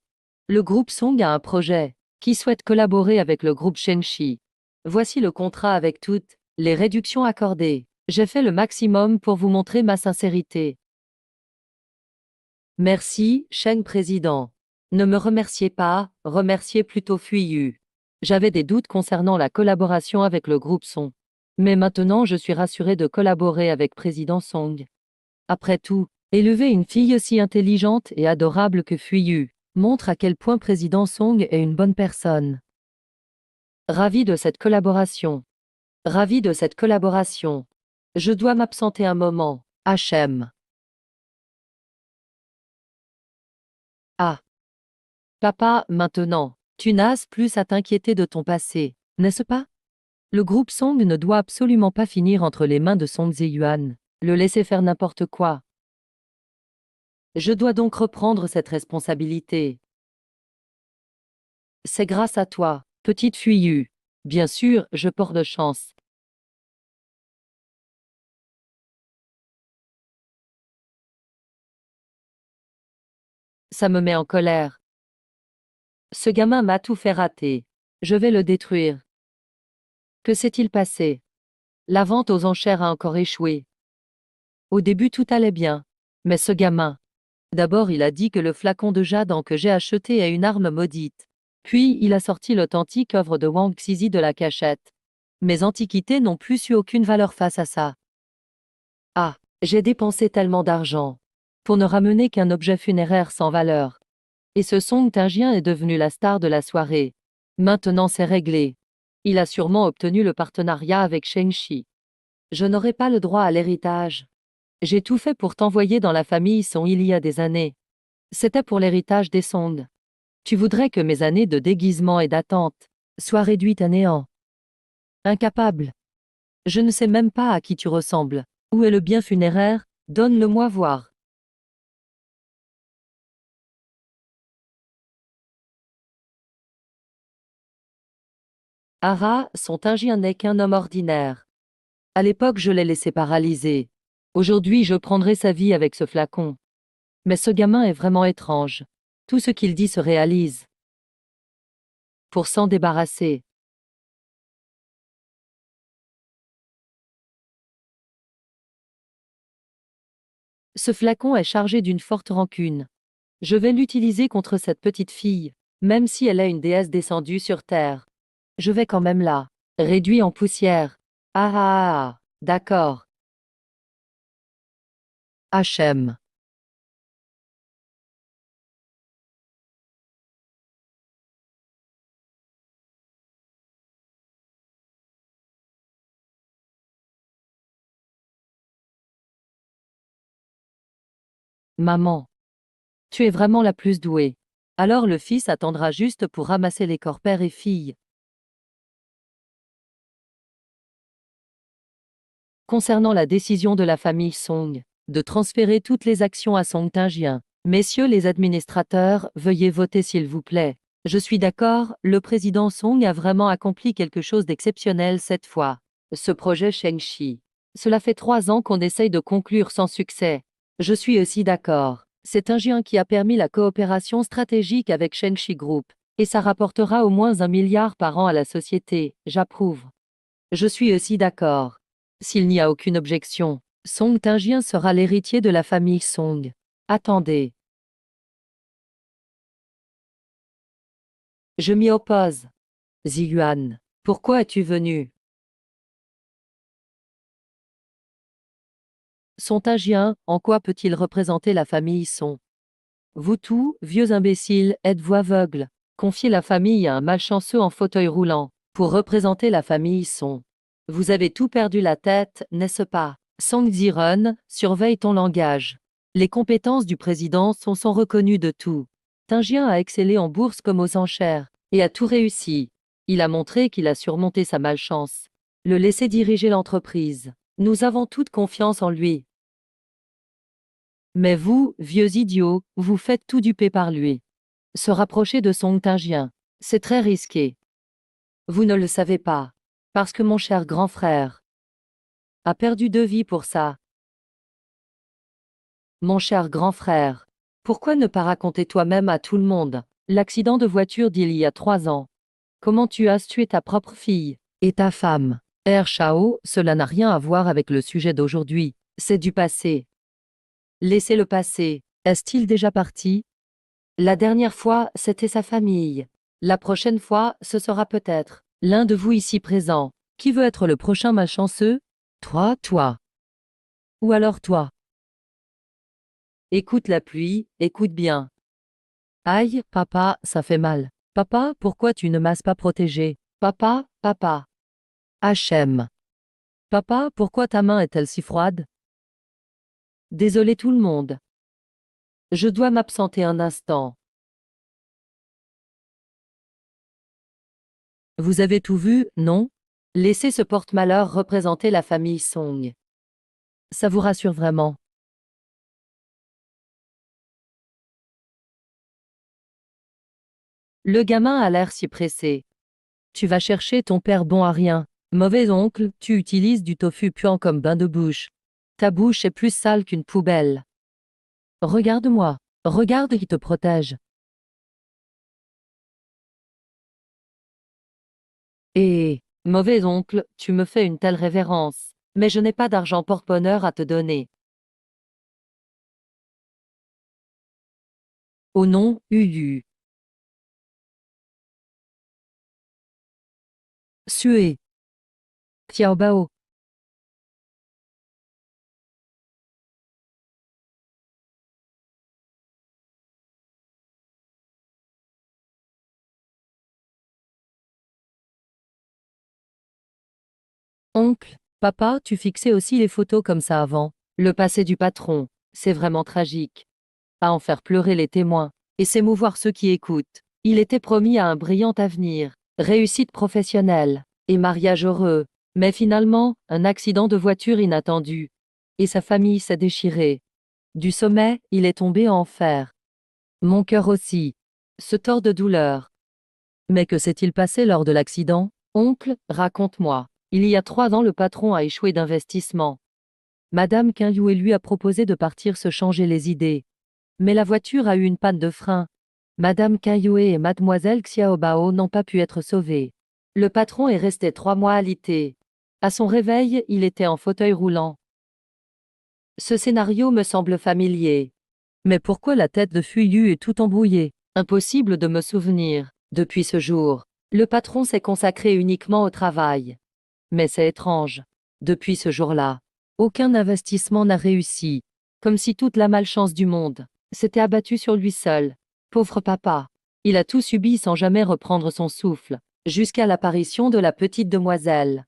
Le groupe Song a un projet qui souhaite collaborer avec le groupe Shenxi. Voici le contrat avec toutes les réductions accordées. J'ai fait le maximum pour vous montrer ma sincérité. Merci, Sheng président. Ne me remerciez pas, remerciez plutôt Fuyu. J'avais des doutes concernant la collaboration avec le groupe Song. Mais maintenant je suis rassuré de collaborer avec président Song. Après tout, élever une fille aussi intelligente et adorable que Fuyu montre à quel point président Song est une bonne personne. Ravi de cette collaboration. Ravi de cette collaboration. Je dois m'absenter un moment. HM. Ah. Papa, maintenant, tu n'as plus à t'inquiéter de ton passé, n'est-ce pas? Le groupe Song ne doit absolument pas finir entre les mains de Song Ziyuan. Le laisser faire n'importe quoi. Je dois donc reprendre cette responsabilité. C'est grâce à toi, petite fuyue. Bien sûr, je porte de chance. Ça me met en colère. Ce gamin m'a tout fait rater. Je vais le détruire. Que s'est-il passé? La vente aux enchères a encore échoué. Au début tout allait bien. Mais ce gamin. D'abord il a dit que le flacon de jade que j'ai acheté est une arme maudite. Puis il a sorti l'authentique œuvre de Wang Xizi de la cachette. Mes antiquités n'ont plus eu aucune valeur face à ça. Ah, j'ai dépensé tellement d'argent pour ne ramener qu'un objet funéraire sans valeur. Et ce Song Tingien est devenu la star de la soirée. Maintenant c'est réglé. Il a sûrement obtenu le partenariat avec Shengshi. Je n'aurai pas le droit à l'héritage. J'ai tout fait pour t'envoyer dans la famille Song il y a des années. C'était pour l'héritage des Song. Tu voudrais que mes années de déguisement et d'attente soient réduites à néant. Incapable. Je ne sais même pas à qui tu ressembles. Où est le bien funéraire? Donne-le-moi voir. Ara, son Tingien n'est qu'un homme ordinaire. À l'époque, je l'ai laissé paralysé. Aujourd'hui, je prendrai sa vie avec ce flacon. Mais ce gamin est vraiment étrange. Tout ce qu'il dit se réalise. Pour s'en débarrasser. Ce flacon est chargé d'une forte rancune. Je vais l'utiliser contre cette petite fille, même si elle est une déesse descendue sur terre. Je vais quand même la réduire en poussière. Ah ah ah, d'accord. HM. Maman. Tu es vraiment la plus douée. Alors le fils attendra juste pour ramasser les corps père et fille. Concernant la décision de la famille Song de transférer toutes les actions à Song Tingien, messieurs les administrateurs, veuillez voter s'il vous plaît. Je suis d'accord, le président Song a vraiment accompli quelque chose d'exceptionnel cette fois. Ce projet Shengshi. Cela fait 3 ans qu'on essaye de conclure sans succès. Je suis aussi d'accord. C'est un Tingien qui a permis la coopération stratégique avec Shengshi Group. Et ça rapportera au moins 1 milliard par an à la société. J'approuve. Je suis aussi d'accord. S'il n'y a aucune objection, Song Tingien sera l'héritier de la famille Song. Attendez. Je m'y oppose. Ziyuan, pourquoi es-tu venu? Song Tingien, en quoi peut-il représenter la famille Song? Vous tous, vieux imbéciles, êtes-vous aveugles? Confiez la famille à un malchanceux en fauteuil roulant, pour représenter la famille Song. Vous avez tout perdu la tête, n'est-ce pas? Song Ziren, surveille ton langage. Les compétences du président sont reconnues de tout. Tingien a excellé en bourse comme aux enchères, et a tout réussi. Il a montré qu'il a surmonté sa malchance. Le laisser diriger l'entreprise. Nous avons toute confiance en lui. Mais vous, vieux idiots, vous faites tout duper par lui. Se rapprocher de Song Tingien, c'est très risqué. Vous ne le savez pas. Parce que mon cher grand frère a perdu 2 vies pour ça. Mon cher grand frère, pourquoi ne pas raconter toi-même à tout le monde l'accident de voiture d'il y a 3 ans? Comment tu as tué ta propre fille et ta femme? Chao, cela n'a rien à voir avec le sujet d'aujourd'hui. C'est du passé. Laissez-le passer. Est-il déjà parti? La dernière fois, c'était sa famille. La prochaine fois, ce sera peut-être l'un de vous ici présent. Qui veut être le prochain malchanceux? Toi. Ou alors toi. Écoute la pluie, écoute bien. Aïe, papa, ça fait mal. Papa, pourquoi tu ne m'as pas protégé? Papa. HM. Papa, pourquoi ta main est-elle si froide? Désolé tout le monde. Je dois m'absenter un instant. Vous avez tout vu, non? Laissez ce porte-malheur représenter la famille Song. Ça vous rassure vraiment? Le gamin a l'air si pressé. Tu vas chercher ton père bon à rien. Mauvais oncle, tu utilises du tofu puant comme bain de bouche. Ta bouche est plus sale qu'une poubelle. Regarde-moi. Regarde qui te protège. Et, mauvais oncle, tu me fais une telle révérence. Mais je n'ai pas d'argent porte-bonheur à te donner. Oh non, Ulu. Sué. Tiaobao. Oncle, papa, tu fixais aussi les photos comme ça avant. Le passé du patron, c'est vraiment tragique. À en faire pleurer les témoins, et s'émouvoir ceux qui écoutent. Il était promis à un brillant avenir, réussite professionnelle, et mariage heureux. Mais finalement, un accident de voiture inattendu. Et sa famille s'est déchirée. Du sommet, il est tombé en enfer. Mon cœur aussi se tord de douleur. Mais que s'est-il passé lors de l'accident? Oncle, raconte-moi. Il y a 3 ans, le patron a échoué d'investissement. Madame Qinyue lui a proposé de partir se changer les idées. Mais la voiture a eu une panne de frein. Madame Qinyue et Mademoiselle Xiaobao n'ont pas pu être sauvées. Le patron est resté 3 mois alité. À son réveil, il était en fauteuil roulant. Ce scénario me semble familier. Mais pourquoi la tête de Fuyu est tout embrouillée? Impossible de me souvenir. Depuis ce jour, le patron s'est consacré uniquement au travail. Mais c'est étrange. Depuis ce jour-là, aucun investissement n'a réussi. Comme si toute la malchance du monde s'était abattue sur lui seul. Pauvre papa. Il a tout subi sans jamais reprendre son souffle, jusqu'à l'apparition de la petite demoiselle.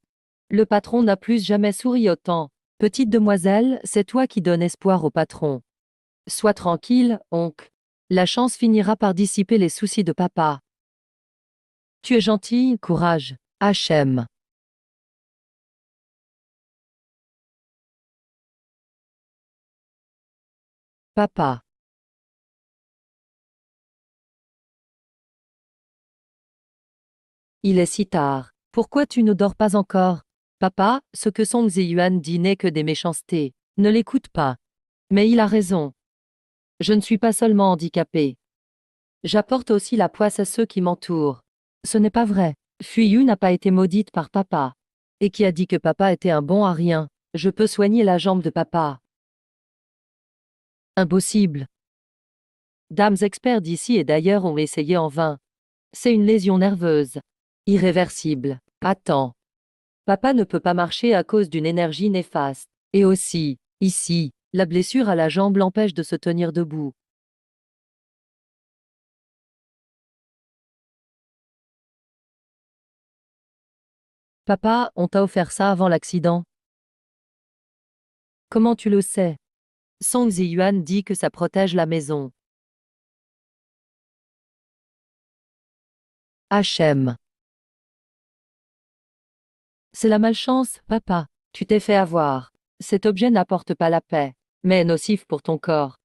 Le patron n'a plus jamais souri autant. Petite demoiselle, c'est toi qui donnes espoir au patron. Sois tranquille, oncle. La chance finira par dissiper les soucis de papa. Tu es gentil, courage. HM. Papa. Il est si tard. Pourquoi tu ne dors pas encore? Papa, ce que Song Ziyuan dit n'est que des méchancetés. Ne l'écoute pas. Mais il a raison. Je ne suis pas seulement handicapé. J'apporte aussi la poisse à ceux qui m'entourent. Ce n'est pas vrai. Fuyu n'a pas été maudite par papa. Et qui a dit que papa était un bon à rien? Je peux soigner la jambe de papa. Impossible. Dames experts d'ici et d'ailleurs ont essayé en vain. C'est une lésion nerveuse. Irréversible. Attends. Papa ne peut pas marcher à cause d'une énergie néfaste. Et aussi, ici, la blessure à la jambe l'empêche de se tenir debout. Papa, on t'a offert ça avant l'accident. Comment tu le sais? Song Ziyuan dit que ça protège la maison. HM. C'est la malchance, papa. Tu t'es fait avoir. Cet objet n'apporte pas la paix, mais est nocif pour ton corps.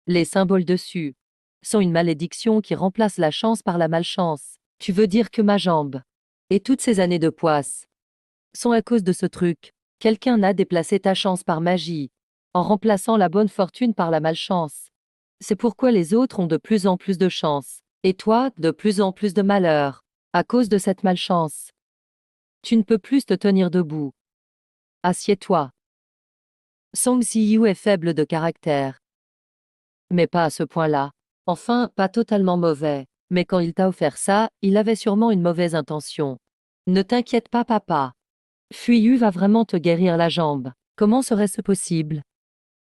Les symboles dessus sont une malédiction qui remplace la chance par la malchance. Tu veux dire que ma jambe et toutes ces années de poisse sont à cause de ce truc. Quelqu'un a déplacé ta chance par magie, en remplaçant la bonne fortune par la malchance. C'est pourquoi les autres ont de plus en plus de chance, et toi, de plus en plus de malheur, à cause de cette malchance. Tu ne peux plus te tenir debout. Assieds-toi. Song Siyu est faible de caractère. Mais pas à ce point-là. Enfin, pas totalement mauvais. Mais quand il t'a offert ça, il avait sûrement une mauvaise intention. Ne t'inquiète pas, papa. Fuyu va vraiment te guérir la jambe. Comment serait-ce possible?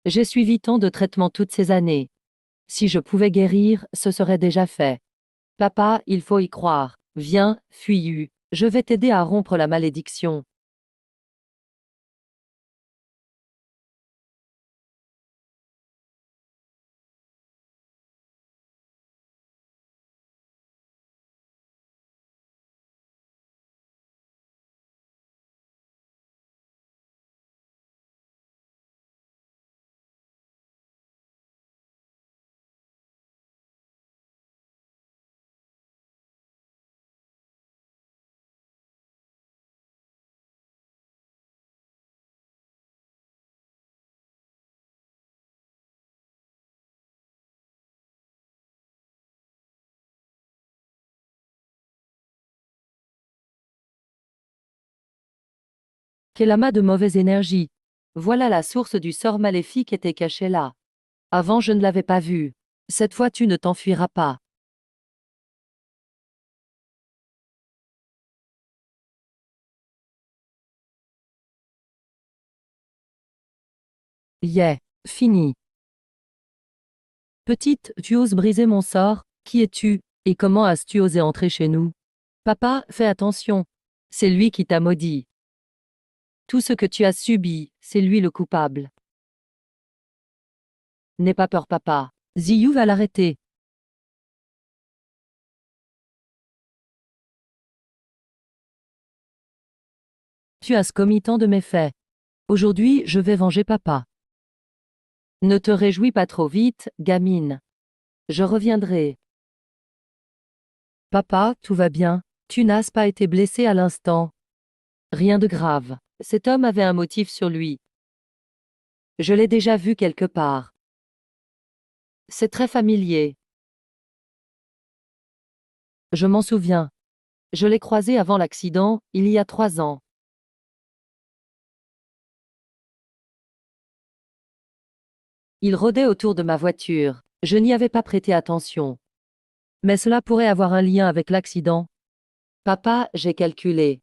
J'ai suivi tant de traitements toutes ces années. Si je pouvais guérir, ce serait déjà fait. Papa, il faut y croire. Viens, Fuyu. Je vais t'aider à rompre la malédiction. Quel amas de mauvaise énergie. Voilà la source du sort maléfique était cachée là. Avant je ne l'avais pas vue. Cette fois tu ne t'enfuiras pas. Yeah, fini. Petite, tu oses briser mon sort, qui es-tu, et comment as-tu osé entrer chez nous? Papa, fais attention. C'est lui qui t'a maudit. Tout ce que tu as subi, c'est lui le coupable. N'aie pas peur, papa. Ziyu va l'arrêter. Tu as commis tant de méfaits. Aujourd'hui, je vais venger papa. Ne te réjouis pas trop vite, gamine. Je reviendrai. Papa, tout va bien. Tu n'as pas été blessé à l'instant. Rien de grave. Cet homme avait un motif sur lui. Je l'ai déjà vu quelque part. C'est très familier. Je m'en souviens. Je l'ai croisé avant l'accident, il y a 3 ans. Il rôdait autour de ma voiture. Je n'y avais pas prêté attention. Mais cela pourrait avoir un lien avec l'accident. Papa, j'ai calculé.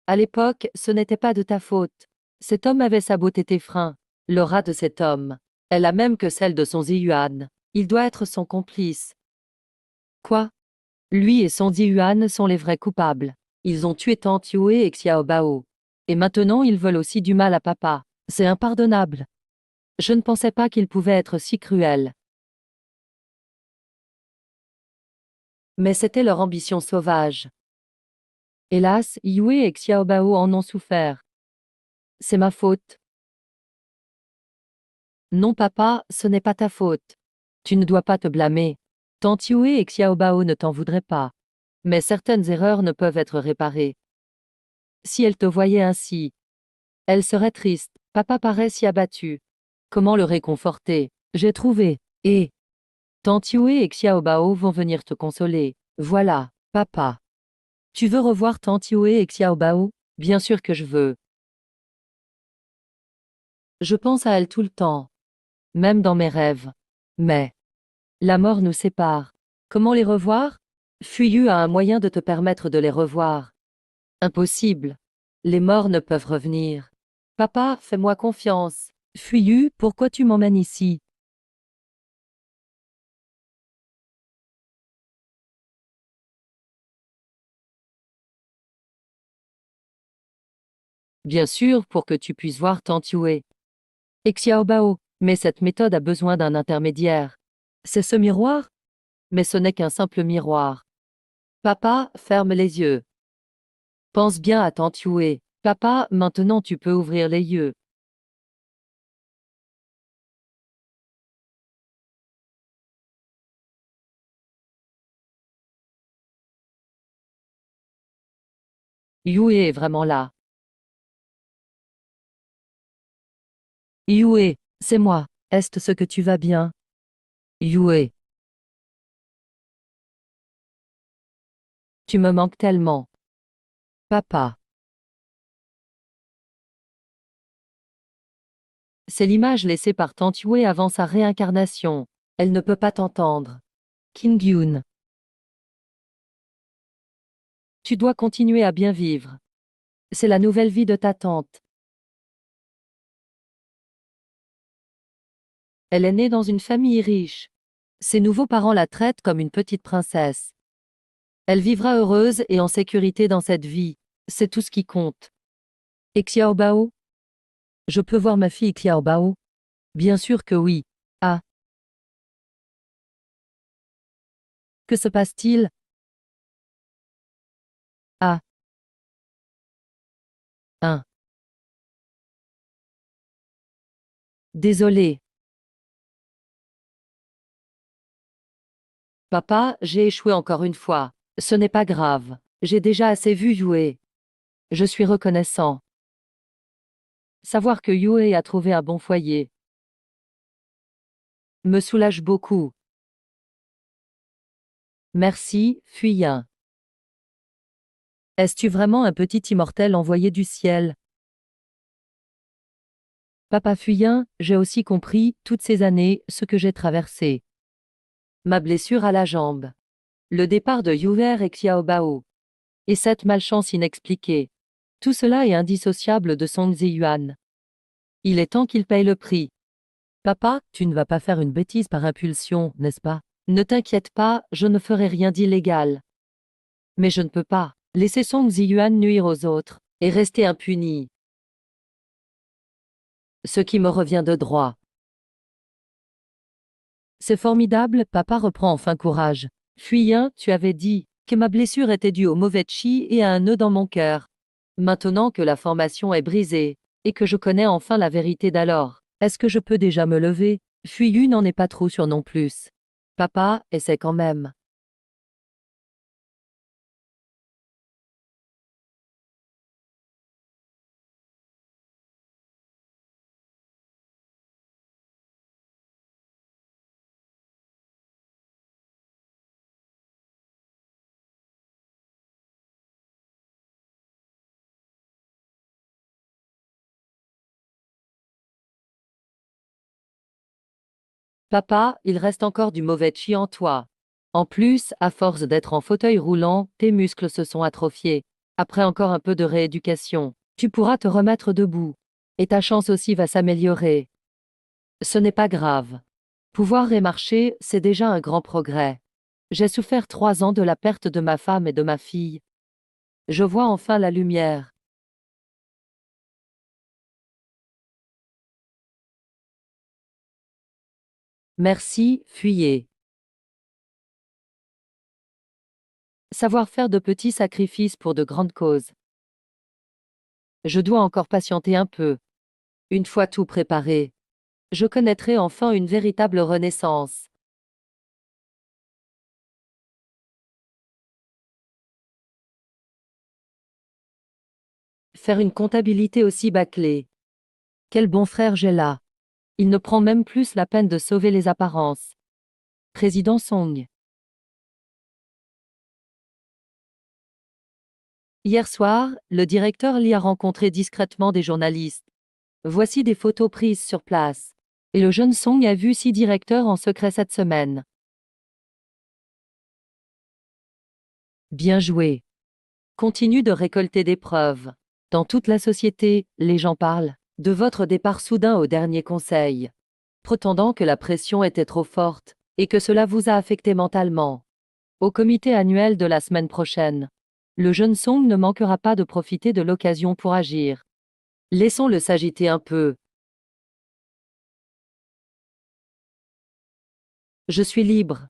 À l'époque, ce n'était pas de ta faute. Cet homme avait saboté tes freins. L'aura de cet homme est la même que celle de son Ziyuan. Il doit être son complice. Quoi? Lui et son Ziyuan sont les vrais coupables. Ils ont tué Tante Yue et Xiao Bao. Et maintenant ils veulent aussi du mal à papa. C'est impardonnable. Je ne pensais pas qu'ils pouvaient être si cruels. Mais c'était leur ambition sauvage. Hélas, Yue et Xiao Bao en ont souffert. C'est ma faute. Non papa, ce n'est pas ta faute. Tu ne dois pas te blâmer. Tante Yue et Xiao Bao ne t'en voudraient pas. Mais certaines erreurs ne peuvent être réparées. Si elle te voyait ainsi, elle serait triste. Papa paraît si abattu. Comment le réconforter? J'ai trouvé. Et Tante Yue et Xiao Bao vont venir te consoler. Voilà, papa. Tu veux revoir Tante Yue et Xiao Bao? Bien sûr que je veux. Je pense à elle tout le temps. Même dans mes rêves. Mais la mort nous sépare. Comment les revoir? Fuyu a un moyen de te permettre de les revoir. Impossible. Les morts ne peuvent revenir. Papa, fais-moi confiance. Fuyu, pourquoi tu m'emmènes ici? Bien sûr, pour que tu puisses voir Tante Yue. Et Xiao Bao. Mais cette méthode a besoin d'un intermédiaire. C'est ce miroir? Mais ce n'est qu'un simple miroir. Papa, ferme les yeux. Pense bien à Tante Yue. Papa, maintenant tu peux ouvrir les yeux. Yue est vraiment là. Yue, c'est moi. Est-ce ce que tu vas bien? Yue, tu me manques tellement. Papa. C'est l'image laissée par Tante Yue avant sa réincarnation. Elle ne peut pas t'entendre. King Yun, tu dois continuer à bien vivre. C'est la nouvelle vie de ta tante. Elle est née dans une famille riche. Ses nouveaux parents la traitent comme une petite princesse. Elle vivra heureuse et en sécurité dans cette vie. C'est tout ce qui compte. Et Xiao Bao? Je peux voir ma fille Xiao Bao? Bien sûr que oui. Ah, que se passe-t-il? Ah, un. Désolé. Papa, j'ai échoué encore une fois. Ce n'est pas grave. J'ai déjà assez vu Yue. Je suis reconnaissant. Savoir que Yue a trouvé un bon foyer me soulage beaucoup. Merci, Fuyin. Es-tu vraiment un petit immortel envoyé du ciel? Papa Fuyin, j'ai aussi compris, toutes ces années, ce que j'ai traversé. Ma blessure à la jambe. Le départ de Yuver et Xiaobao. Et cette malchance inexpliquée. Tout cela est indissociable de Song Ziyuan. Il est temps qu'il paye le prix. Papa, tu ne vas pas faire une bêtise par impulsion, n'est-ce pas? Ne t'inquiète pas, je ne ferai rien d'illégal. Mais je ne peux pas laisser Song Ziyuan nuire aux autres et rester impuni. Ce qui me revient de droit. C'est formidable, papa reprend enfin courage. Fuyin, tu avais dit que ma blessure était due au mauvais chi et à un nœud dans mon cœur. Maintenant que la formation est brisée, et que je connais enfin la vérité d'alors, est-ce que je peux déjà me lever? Fuyu n'en est pas trop sûr non plus. Papa, essaie quand même. Papa, il reste encore du mauvais chi en toi. En plus, à force d'être en fauteuil roulant, tes muscles se sont atrophiés. Après encore un peu de rééducation, tu pourras te remettre debout. Et ta chance aussi va s'améliorer. Ce n'est pas grave. Pouvoir remarcher, c'est déjà un grand progrès. J'ai souffert 3 ans de la perte de ma femme et de ma fille. Je vois enfin la lumière. Merci, fuyez. Savoir faire de petits sacrifices pour de grandes causes. Je dois encore patienter un peu. Une fois tout préparé, je connaîtrai enfin une véritable renaissance. Faire une comptabilité aussi bâclée. Quel bon frère j'ai là. Il ne prend même plus la peine de sauver les apparences. Président Song. Hier soir, le directeur Li a rencontré discrètement des journalistes. Voici des photos prises sur place. Et le jeune Song a vu 6 directeurs en secret cette semaine. Bien joué. Continue de récolter des preuves. Dans toute la société, les gens parlent de votre départ soudain au dernier conseil, prétendant que la pression était trop forte et que cela vous a affecté mentalement. Au comité annuel de la semaine prochaine, le jeune Song ne manquera pas de profiter de l'occasion pour agir. Laissons-le s'agiter un peu. Je suis libre.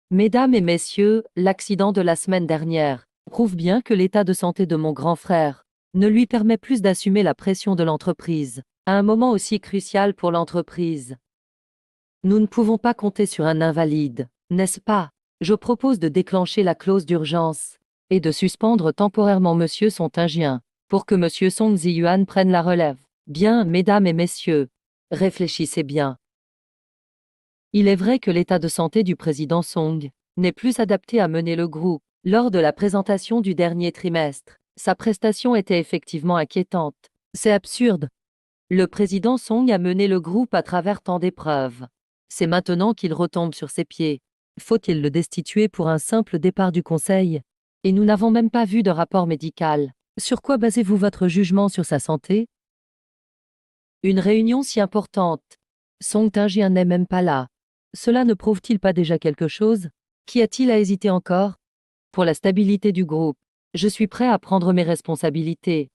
Mesdames et messieurs, l'accident de la semaine dernière prouve bien que l'état de santé de mon grand frère ne lui permet plus d'assumer la pression de l'entreprise, à un moment aussi crucial pour l'entreprise. Nous ne pouvons pas compter sur un invalide, n'est-ce pas? Je propose de déclencher la clause d'urgence et de suspendre temporairement Monsieur Sontingien pour que Monsieur Song Ziyuan prenne la relève. Bien, mesdames et messieurs, réfléchissez bien. Il est vrai que l'état de santé du président Song n'est plus adapté à mener le groupe. Lors de la présentation du dernier trimestre, sa prestation était effectivement inquiétante. C'est absurde. Le président Song a mené le groupe à travers tant d'épreuves. C'est maintenant qu'il retombe sur ses pieds. Faut-il le destituer pour un simple départ du conseil? Et nous n'avons même pas vu de rapport médical. Sur quoi basez-vous votre jugement sur sa santé? Une réunion si importante. Song Tae-jian n'est même pas là. Cela ne prouve-t-il pas déjà quelque chose? Qu'y a-t-il à hésiter encore? Pour la stabilité du groupe, je suis prêt à prendre mes responsabilités.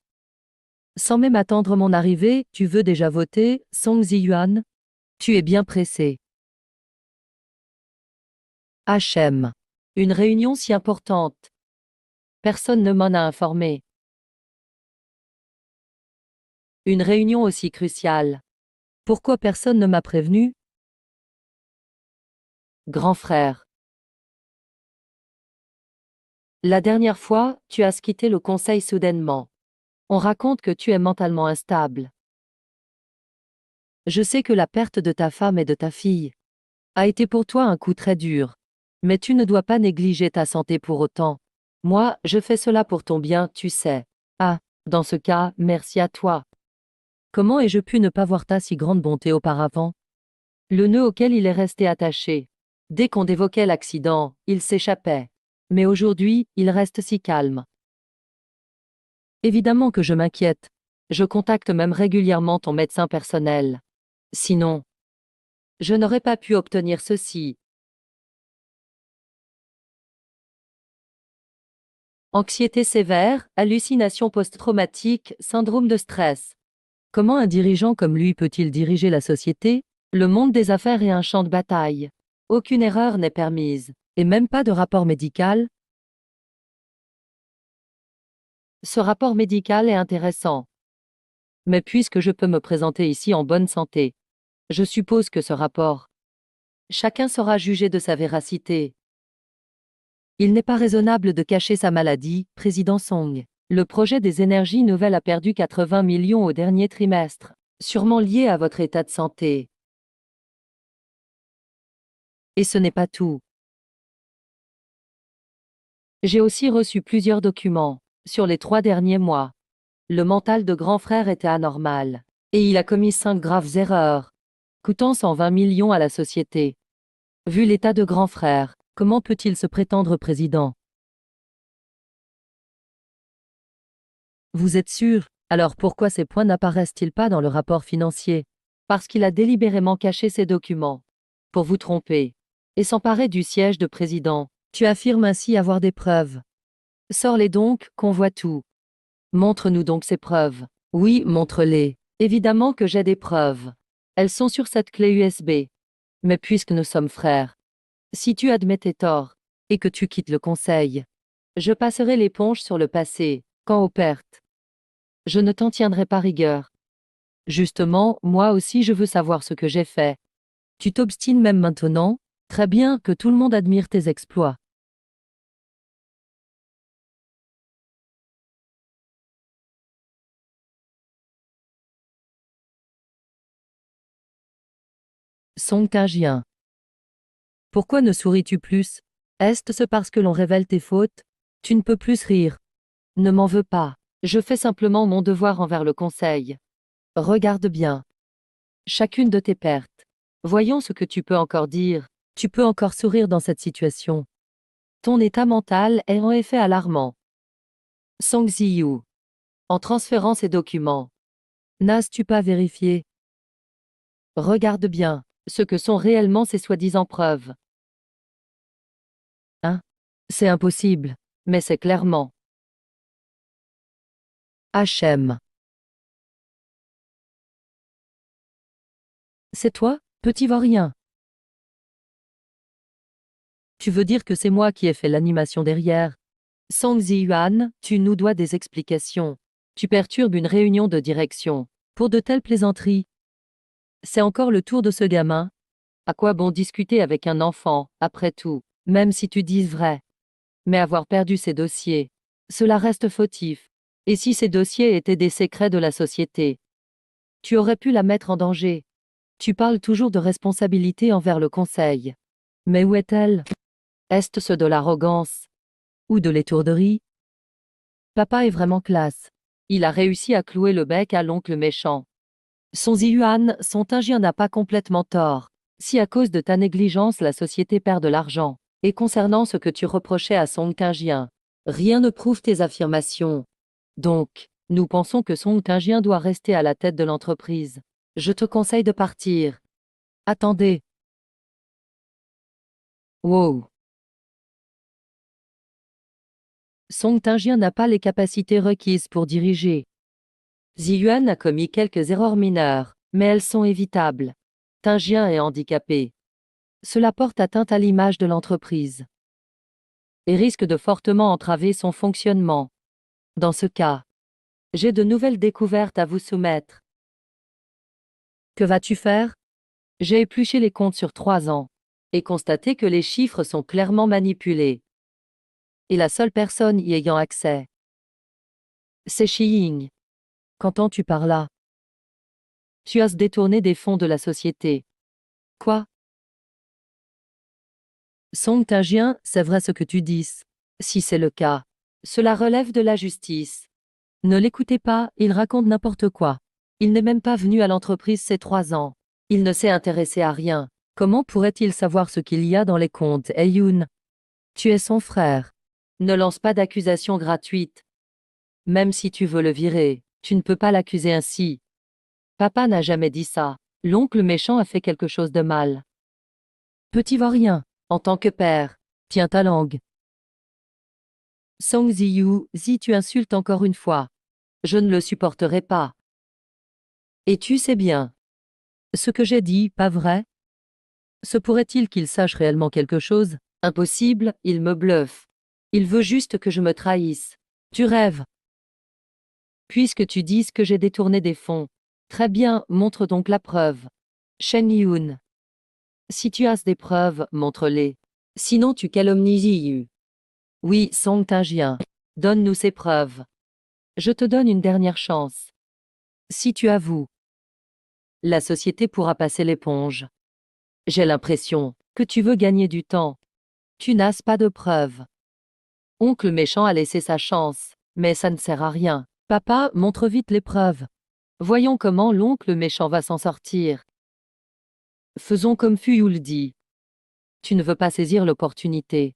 Sans même attendre mon arrivée, tu veux déjà voter, Song Ziyuan? Tu es bien pressé. HM. Une réunion si importante. Personne ne m'en a informé. Une réunion aussi cruciale. Pourquoi personne ne m'a prévenu? Grand frère. La dernière fois, tu as quitté le conseil soudainement. On raconte que tu es mentalement instable. Je sais que la perte de ta femme et de ta fille a été pour toi un coup très dur. Mais tu ne dois pas négliger ta santé pour autant. Moi, je fais cela pour ton bien, tu sais. Ah, dans ce cas, merci à toi. Comment ai-je pu ne pas voir ta si grande bonté auparavant? Le nœud auquel il est resté attaché. Dès qu'on évoquait l'accident, il s'échappait. Mais aujourd'hui, il reste si calme. Évidemment que je m'inquiète. Je contacte même régulièrement ton médecin personnel. Sinon, je n'aurais pas pu obtenir ceci. Anxiété sévère, hallucination post-traumatique, syndrome de stress. Comment un dirigeant comme lui peut-il diriger la société? Le monde des affaires est un champ de bataille. Aucune erreur n'est permise. Et même pas de rapport médical? Ce rapport médical est intéressant. Mais puisque je peux me présenter ici en bonne santé, je suppose que ce rapport, chacun saura juger de sa véracité. Il n'est pas raisonnable de cacher sa maladie, président Song. Le projet des énergies nouvelles a perdu 80 millions au dernier trimestre, sûrement lié à votre état de santé. Et ce n'est pas tout. J'ai aussi reçu plusieurs documents sur les 3 derniers mois. Le mental de grand frère était anormal. Et il a commis 5 graves erreurs, coûtant 120 millions à la société. Vu l'état de grand frère, comment peut-il se prétendre président? Vous êtes sûr? Alors pourquoi ces points n'apparaissent-ils pas dans le rapport financier? Parce qu'il a délibérément caché ces documents. Pour vous tromper. Et s'emparer du siège de président. Tu affirmes ainsi avoir des preuves. Sors-les donc, qu'on voit tout. Montre-nous donc ces preuves. Oui, montre-les. Évidemment que j'ai des preuves. Elles sont sur cette clé USB. Mais puisque nous sommes frères, si tu admets tes torts, et que tu quittes le conseil, je passerai l'éponge sur le passé, quant aux pertes. Je ne t'en tiendrai pas rigueur. Justement, moi aussi je veux savoir ce que j'ai fait. Tu t'obstines même maintenant? Très bien, que tout le monde admire tes exploits. Song Tae-jien. Pourquoi ne souris-tu plus? Est-ce parce que l'on révèle tes fautes? Tu ne peux plus rire. Ne m'en veux pas. Je fais simplement mon devoir envers le conseil. Regarde bien chacune de tes pertes. Voyons ce que tu peux encore dire. Tu peux encore sourire dans cette situation. Ton état mental est en effet alarmant. Song Ziyu. En transférant ces documents, n'as-tu pas vérifié? Regarde bien ce que sont réellement ces soi-disant preuves. Hein? C'est impossible. Mais c'est clairement. HM. C'est toi, petit vaurien? Tu veux dire que c'est moi qui ai fait l'animation derrière? Song Ziyuan, tu nous dois des explications. Tu perturbes une réunion de direction. Pour de telles plaisanteries. C'est encore le tour de ce gamin? À quoi bon discuter avec un enfant, après tout, même si tu dis vrai? Mais avoir perdu ces dossiers, cela reste fautif. Et si ces dossiers étaient des secrets de la société? Tu aurais pu la mettre en danger. Tu parles toujours de responsabilité envers le conseil. Mais où est-elle? Est-ce de l'arrogance? Ou de l'étourderie? Papa est vraiment classe. Il a réussi à clouer le bec à l'oncle méchant. Son Ziyuan, son Tingien n'a pas complètement tort. Si à cause de ta négligence la société perd de l'argent, et concernant ce que tu reprochais à Song Tingien, rien ne prouve tes affirmations. Donc, nous pensons que Song Tingien doit rester à la tête de l'entreprise. Je te conseille de partir. Attendez. Wow. Song Tingien n'a pas les capacités requises pour diriger. Ziyuan a commis quelques erreurs mineures, mais elles sont évitables. Tingien est handicapé. Cela porte atteinte à l'image de l'entreprise et risque de fortement entraver son fonctionnement. Dans ce cas, j'ai de nouvelles découvertes à vous soumettre. Que vas-tu faire? J'ai épluché les comptes sur 3 ans et constaté que les chiffres sont clairement manipulés. Et la seule personne y ayant accès, c'est Shi Ying. Qu'entends-tu par là? Tu as détourné des fonds de la société. Quoi? Song Tae-jin, c'est vrai ce que tu dis. Si c'est le cas, cela relève de la justice. Ne l'écoutez pas, il raconte n'importe quoi. Il n'est même pas venu à l'entreprise ces 3 ans. Il ne s'est intéressé à rien. Comment pourrait-il savoir ce qu'il y a dans les comptes, Yoon? Tu es son frère. Ne lance pas d'accusations gratuites. Même si tu veux le virer, tu ne peux pas l'accuser ainsi. Papa n'a jamais dit ça. L'oncle méchant a fait quelque chose de mal. Petit vaurien, en tant que père, tiens ta langue. Song Ziyu, tu insultes encore une fois. Je ne le supporterai pas. Et tu sais bien. Ce que j'ai dit, pas vrai? Se pourrait-il qu'il sache réellement quelque chose? Impossible, il me bluffe. Il veut juste que je me trahisse. Tu rêves. Puisque tu dises que j'ai détourné des fonds. Très bien, montre donc la preuve. Shen Yun. Si tu as des preuves, montre-les. Sinon tu calomnies Ziyu. Oui, Song Tae-jin. Donne-nous ces preuves. Je te donne une dernière chance. Si tu avoues, la société pourra passer l'éponge. J'ai l'impression que tu veux gagner du temps. Tu n'as pas de preuves. Oncle méchant a laissé sa chance, mais ça ne sert à rien. Papa, montre vite les preuves. Voyons comment l'oncle méchant va s'en sortir. Faisons comme Fuyou le dit. Tu ne veux pas saisir l'opportunité.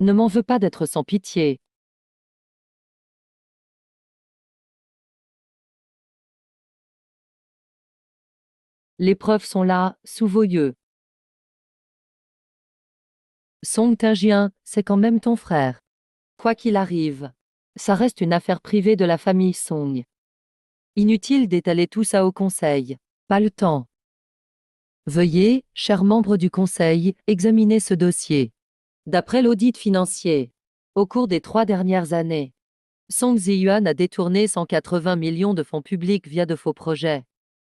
Ne m'en veux pas d'être sans pitié. Les preuves sont là, sous vos yeux. Song Tae-jin, c'est quand même ton frère. Quoi qu'il arrive, ça reste une affaire privée de la famille Song. Inutile d'étaler tout ça au conseil. Pas le temps. Veuillez, chers membres du conseil, examiner ce dossier. D'après l'audit financier, au cours des 3 dernières années, Song Ziyuan a détourné 180 millions de fonds publics via de faux projets.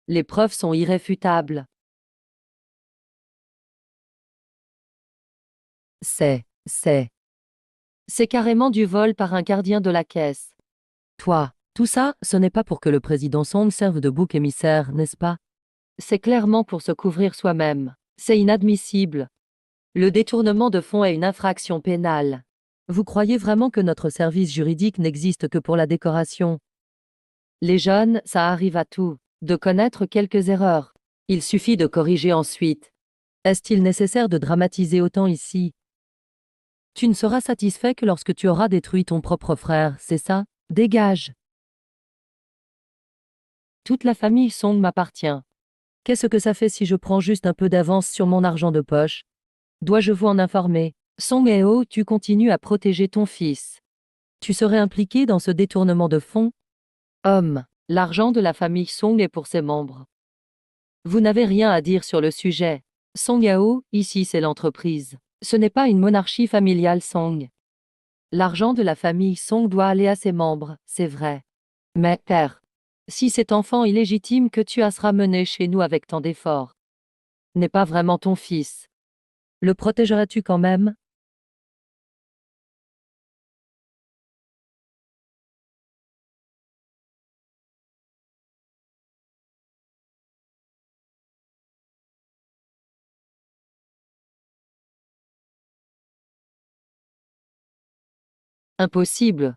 Les preuves sont irréfutables. C'est carrément du vol par un gardien de la caisse. Toi, tout ça, ce n'est pas pour que le président Song serve de bouc émissaire, n'est-ce pas? C'est clairement pour se couvrir soi-même. C'est inadmissible. Le détournement de fonds est une infraction pénale. Vous croyez vraiment que notre service juridique n'existe que pour la décoration? Les jeunes, ça arrive à tout. De connaître quelques erreurs. Il suffit de corriger ensuite. Est-il nécessaire de dramatiser autant ici? Tu ne seras satisfait que lorsque tu auras détruit ton propre frère, c'est ça? Dégage. Toute la famille Song m'appartient. Qu'est-ce que ça fait si je prends juste un peu d'avance sur mon argent de poche? Dois-je vous en informer? Song Heo, tu continues à protéger ton fils. Tu serais impliqué dans ce détournement de fonds? Homme, l'argent de la famille Song est pour ses membres. Vous n'avez rien à dire sur le sujet. Song Yao, ici c'est l'entreprise. Ce n'est pas une monarchie familiale Song. L'argent de la famille Song doit aller à ses membres, c'est vrai. Mais, père, si cet enfant illégitime que tu as ramené chez nous avec tant d'efforts n'est pas vraiment ton fils, le protégerais-tu quand même? Impossible.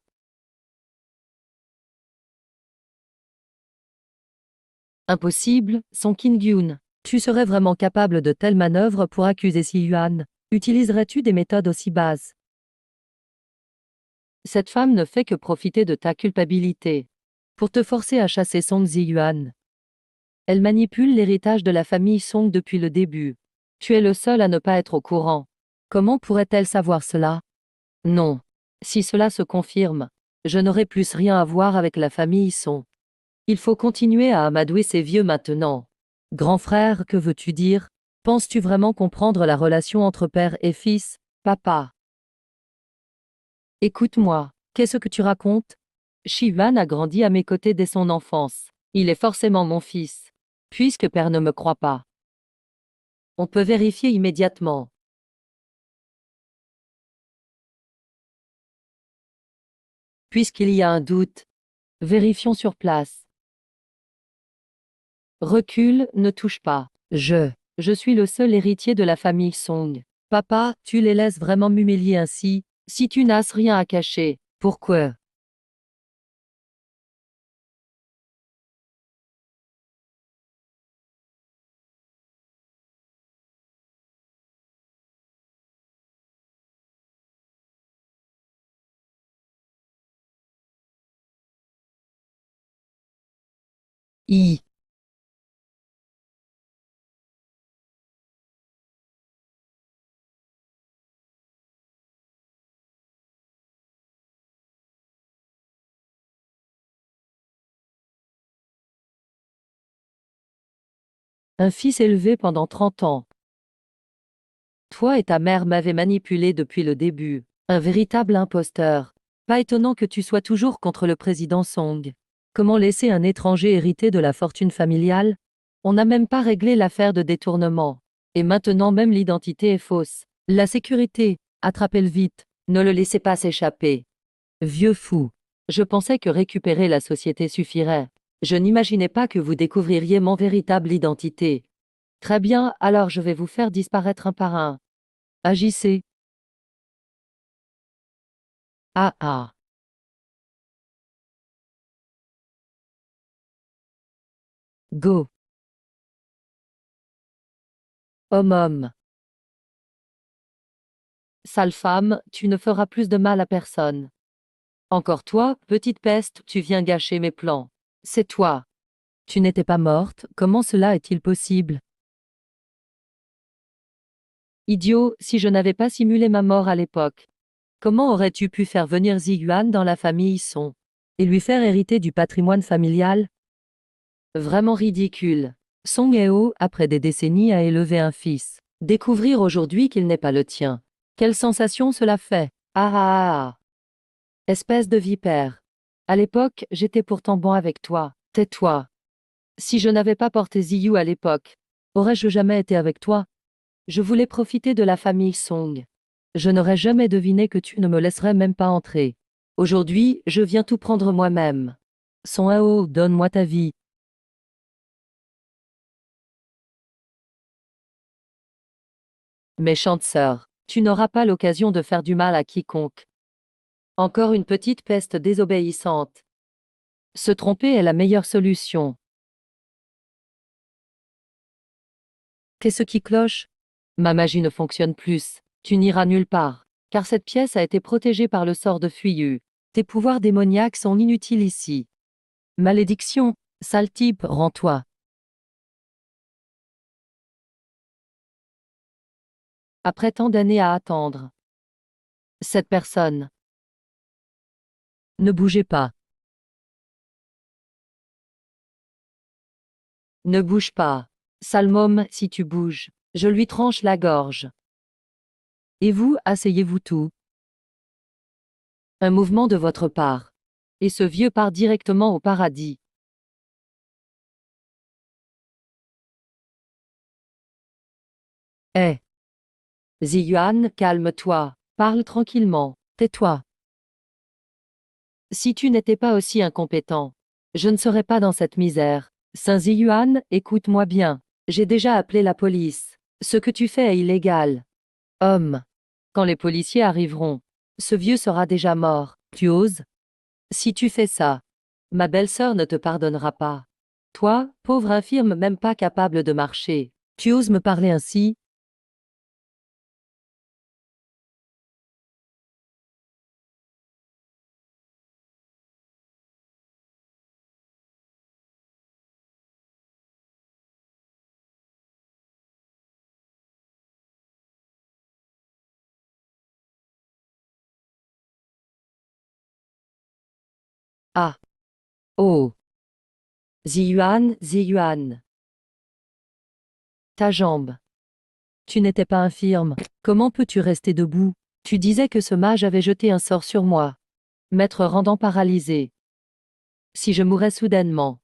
Impossible, Song Kin-gyun. Tu serais vraiment capable de telles manœuvres pour accuser Si Yuan? Utiliserais-tu des méthodes aussi basses? Cette femme ne fait que profiter de ta culpabilité pour te forcer à chasser Song Ziyuan. Elle manipule l'héritage de la famille Song depuis le début. Tu es le seul à ne pas être au courant. Comment pourrait-elle savoir cela? Non. Si cela se confirme, je n'aurai plus rien à voir avec la famille Song. Il faut continuer à amadouer ces vieux maintenant. Grand frère, que veux-tu dire? Penses-tu vraiment comprendre la relation entre père et fils? Papa. Écoute-moi, qu'est-ce que tu racontes? Shivan a grandi à mes côtés dès son enfance. Il est forcément mon fils. Puisque père ne me croit pas. On peut vérifier immédiatement. Puisqu'il y a un doute, vérifions sur place. Recule, ne touche pas. Je suis le seul héritier de la famille Song. Papa, tu les laisses vraiment m'humilier ainsi? Si tu n'as rien à cacher, pourquoi? I. Un fils élevé pendant 30 ans. Toi et ta mère m'avez manipulé depuis le début. Un véritable imposteur. Pas étonnant que tu sois toujours contre le président Song. Comment laisser un étranger hériter de la fortune familiale? On n'a même pas réglé l'affaire de détournement. Et maintenant même l'identité est fausse. La sécurité, attrapez-le vite. Ne le laissez pas s'échapper. Vieux fou. Je pensais que récupérer la société suffirait. Je n'imaginais pas que vous découvririez mon véritable identité. Très bien, alors je vais vous faire disparaître un par un. Agissez. Ah ah. Go. Homme. Sale femme, tu ne feras plus de mal à personne. Encore toi, petite peste, tu viens gâcher mes plans. C'est toi. Tu n'étais pas morte, comment cela est-il possible? Idiot, si je n'avais pas simulé ma mort à l'époque. Comment aurais-tu pu faire venir Ziyuan dans la famille Song et lui faire hériter du patrimoine familial? Vraiment ridicule. Song Eo, après des décennies, a élevé un fils. Découvrir aujourd'hui qu'il n'est pas le tien. Quelle sensation cela fait? Ah ah ah. Espèce de vipère. À l'époque, j'étais pourtant bon avec toi. Tais-toi. Si je n'avais pas porté Ziyu à l'époque, aurais-je jamais été avec toi? Je voulais profiter de la famille Song. Je n'aurais jamais deviné que tu ne me laisserais même pas entrer. Aujourd'hui, je viens tout prendre moi-même. Son Ao, donne-moi ta vie. Méchante sœur, tu n'auras pas l'occasion de faire du mal à quiconque. Encore une petite peste désobéissante. Se tromper est la meilleure solution. Qu'est-ce qui cloche? Ma magie ne fonctionne plus. Tu n'iras nulle part, car cette pièce a été protégée par le sort de Fuyu. Tes pouvoirs démoniaques sont inutiles ici. Malédiction, sale type, rends-toi. Après tant d'années à attendre. Cette personne. Ne bougez pas. Ne bouge pas. Sale môme, si tu bouges, je lui tranche la gorge. Et vous, asseyez-vous tout. Un mouvement de votre part. Et ce vieux part directement au paradis. Hé. Ziyuan, calme-toi. Parle tranquillement. Tais-toi. Si tu n'étais pas aussi incompétent, je ne serais pas dans cette misère. Saint Ziyuan, écoute-moi bien. J'ai déjà appelé la police. Ce que tu fais est illégal. Homme. Quand les policiers arriveront, ce vieux sera déjà mort. Tu oses? Si tu fais ça, ma belle-sœur ne te pardonnera pas. Toi, pauvre infirme même pas capable de marcher, tu oses me parler ainsi? Ah. Oh. Ziyuan, Ziyuan. Ta jambe. Tu n'étais pas infirme. Comment peux-tu rester debout? Tu disais que ce mage avait jeté un sort sur moi, m'être rendant paralysé. Si je mourais soudainement,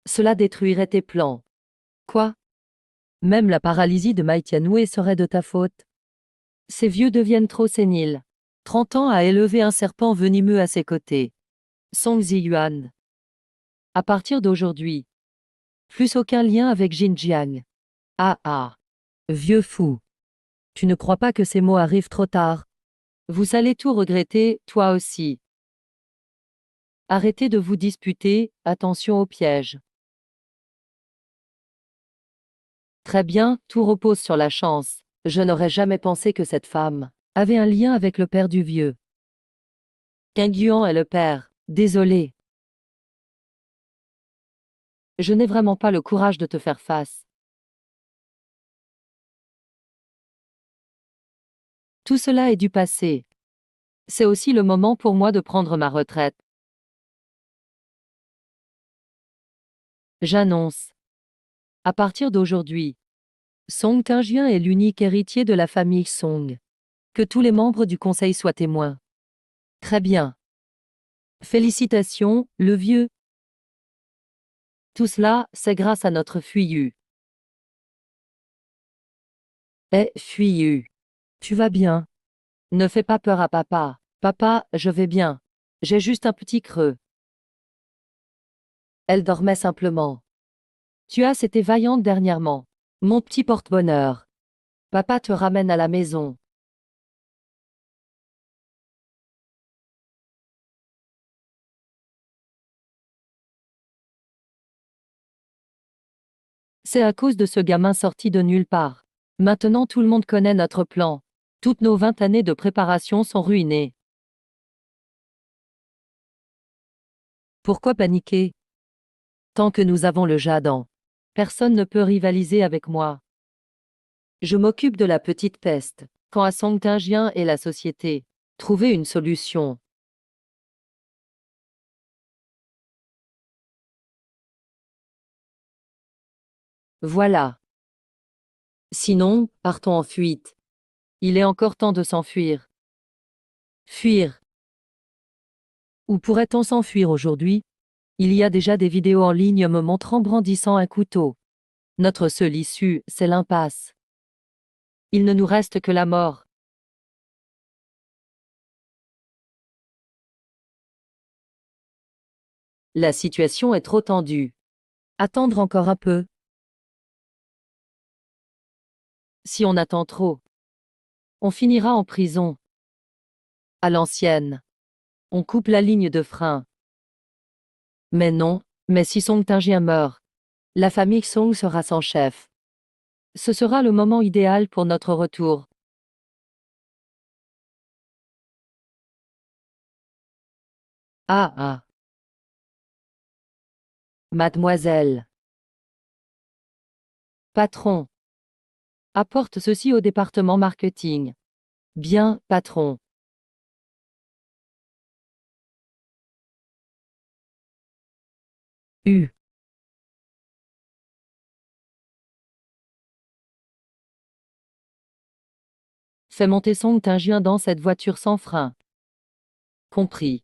cela détruirait tes plans. Quoi? Même la paralysie de Mai Tianwei serait de ta faute. Ces vieux deviennent trop séniles. 30 ans à élever un serpent venimeux à ses côtés. Song Ziyuan. À partir d'aujourd'hui, plus aucun lien avec Jinjiang. Ah ah. Vieux fou. Tu ne crois pas que ces mots arrivent trop tard? Vous allez tout regretter, toi aussi. Arrêtez de vous disputer, attention au piège. Très bien, tout repose sur la chance. Je n'aurais jamais pensé que cette femme avait un lien avec le père du vieux. Guan est le père. Désolé. Je n'ai vraiment pas le courage de te faire face. Tout cela est du passé. C'est aussi le moment pour moi de prendre ma retraite. J'annonce. À partir d'aujourd'hui, Song Tingjian est l'unique héritier de la famille Song. Que tous les membres du conseil soient témoins. Très bien. Félicitations, le vieux. Tout cela, c'est grâce à notre Fuyu. Eh, Fuyu. Tu vas bien? Ne fais pas peur à papa. Papa, je vais bien. J'ai juste un petit creux. Elle dormait simplement. Tu as été vaillante dernièrement. Mon petit porte-bonheur. Papa te ramène à la maison. C'est à cause de ce gamin sorti de nulle part. Maintenant tout le monde connaît notre plan. Toutes nos 20 années de préparation sont ruinées. Pourquoi paniquer? Tant que nous avons le Jadon, personne ne peut rivaliser avec moi. Je m'occupe de la petite peste. Quant à Song Tingjian et la société, trouver une solution. Voilà. Sinon, partons en fuite. Il est encore temps de s'enfuir. Fuir. Où pourrait-on s'enfuir aujourd'hui? Il y a déjà des vidéos en ligne me montrant brandissant un couteau. Notre seule issue, c'est l'impasse. Il ne nous reste que la mort. La situation est trop tendue. Attendre encore un peu. Si on attend trop, on finira en prison. À l'ancienne. On coupe la ligne de frein. Mais non, mais si Song Tingjian meurt, la famille Song sera sans chef. Ce sera le moment idéal pour notre retour. Ah ah. Mademoiselle. Patron. Apporte ceci au département marketing. Bien, patron. U. Fais monter Song Tingjian dans cette voiture sans frein. Compris.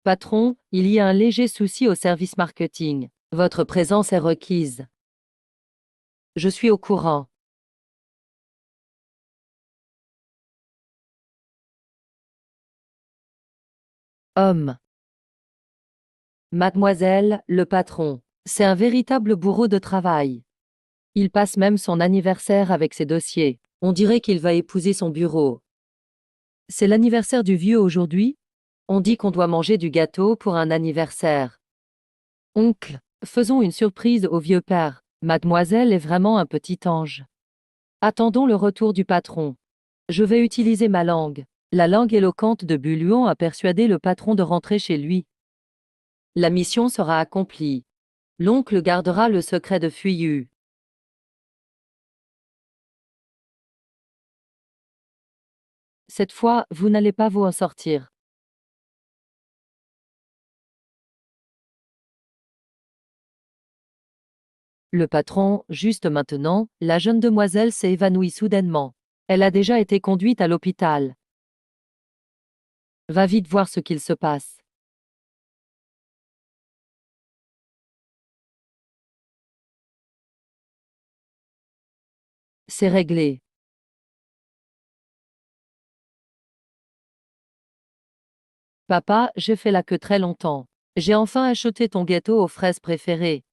Patron, il y a un léger souci au service marketing. Votre présence est requise. Je suis au courant. Homme. Mademoiselle, le patron. C'est un véritable bourreau de travail. Il passe même son anniversaire avec ses dossiers. On dirait qu'il va épouser son bureau. C'est l'anniversaire du vieux aujourd'hui? On dit qu'on doit manger du gâteau pour un anniversaire. Oncle, faisons une surprise au vieux père. Mademoiselle est vraiment un petit ange. Attendons le retour du patron. Je vais utiliser ma langue. La langue éloquente de Buluon a persuadé le patron de rentrer chez lui. La mission sera accomplie. L'oncle gardera le secret de Fuyu. Cette fois, vous n'allez pas vous en sortir. Le patron, juste maintenant, la jeune demoiselle s'est évanouie soudainement. Elle a déjà été conduite à l'hôpital. Va vite voir ce qu'il se passe. C'est réglé. Papa, j'ai fait la queue très longtemps. J'ai enfin acheté ton gâteau aux fraises préférées.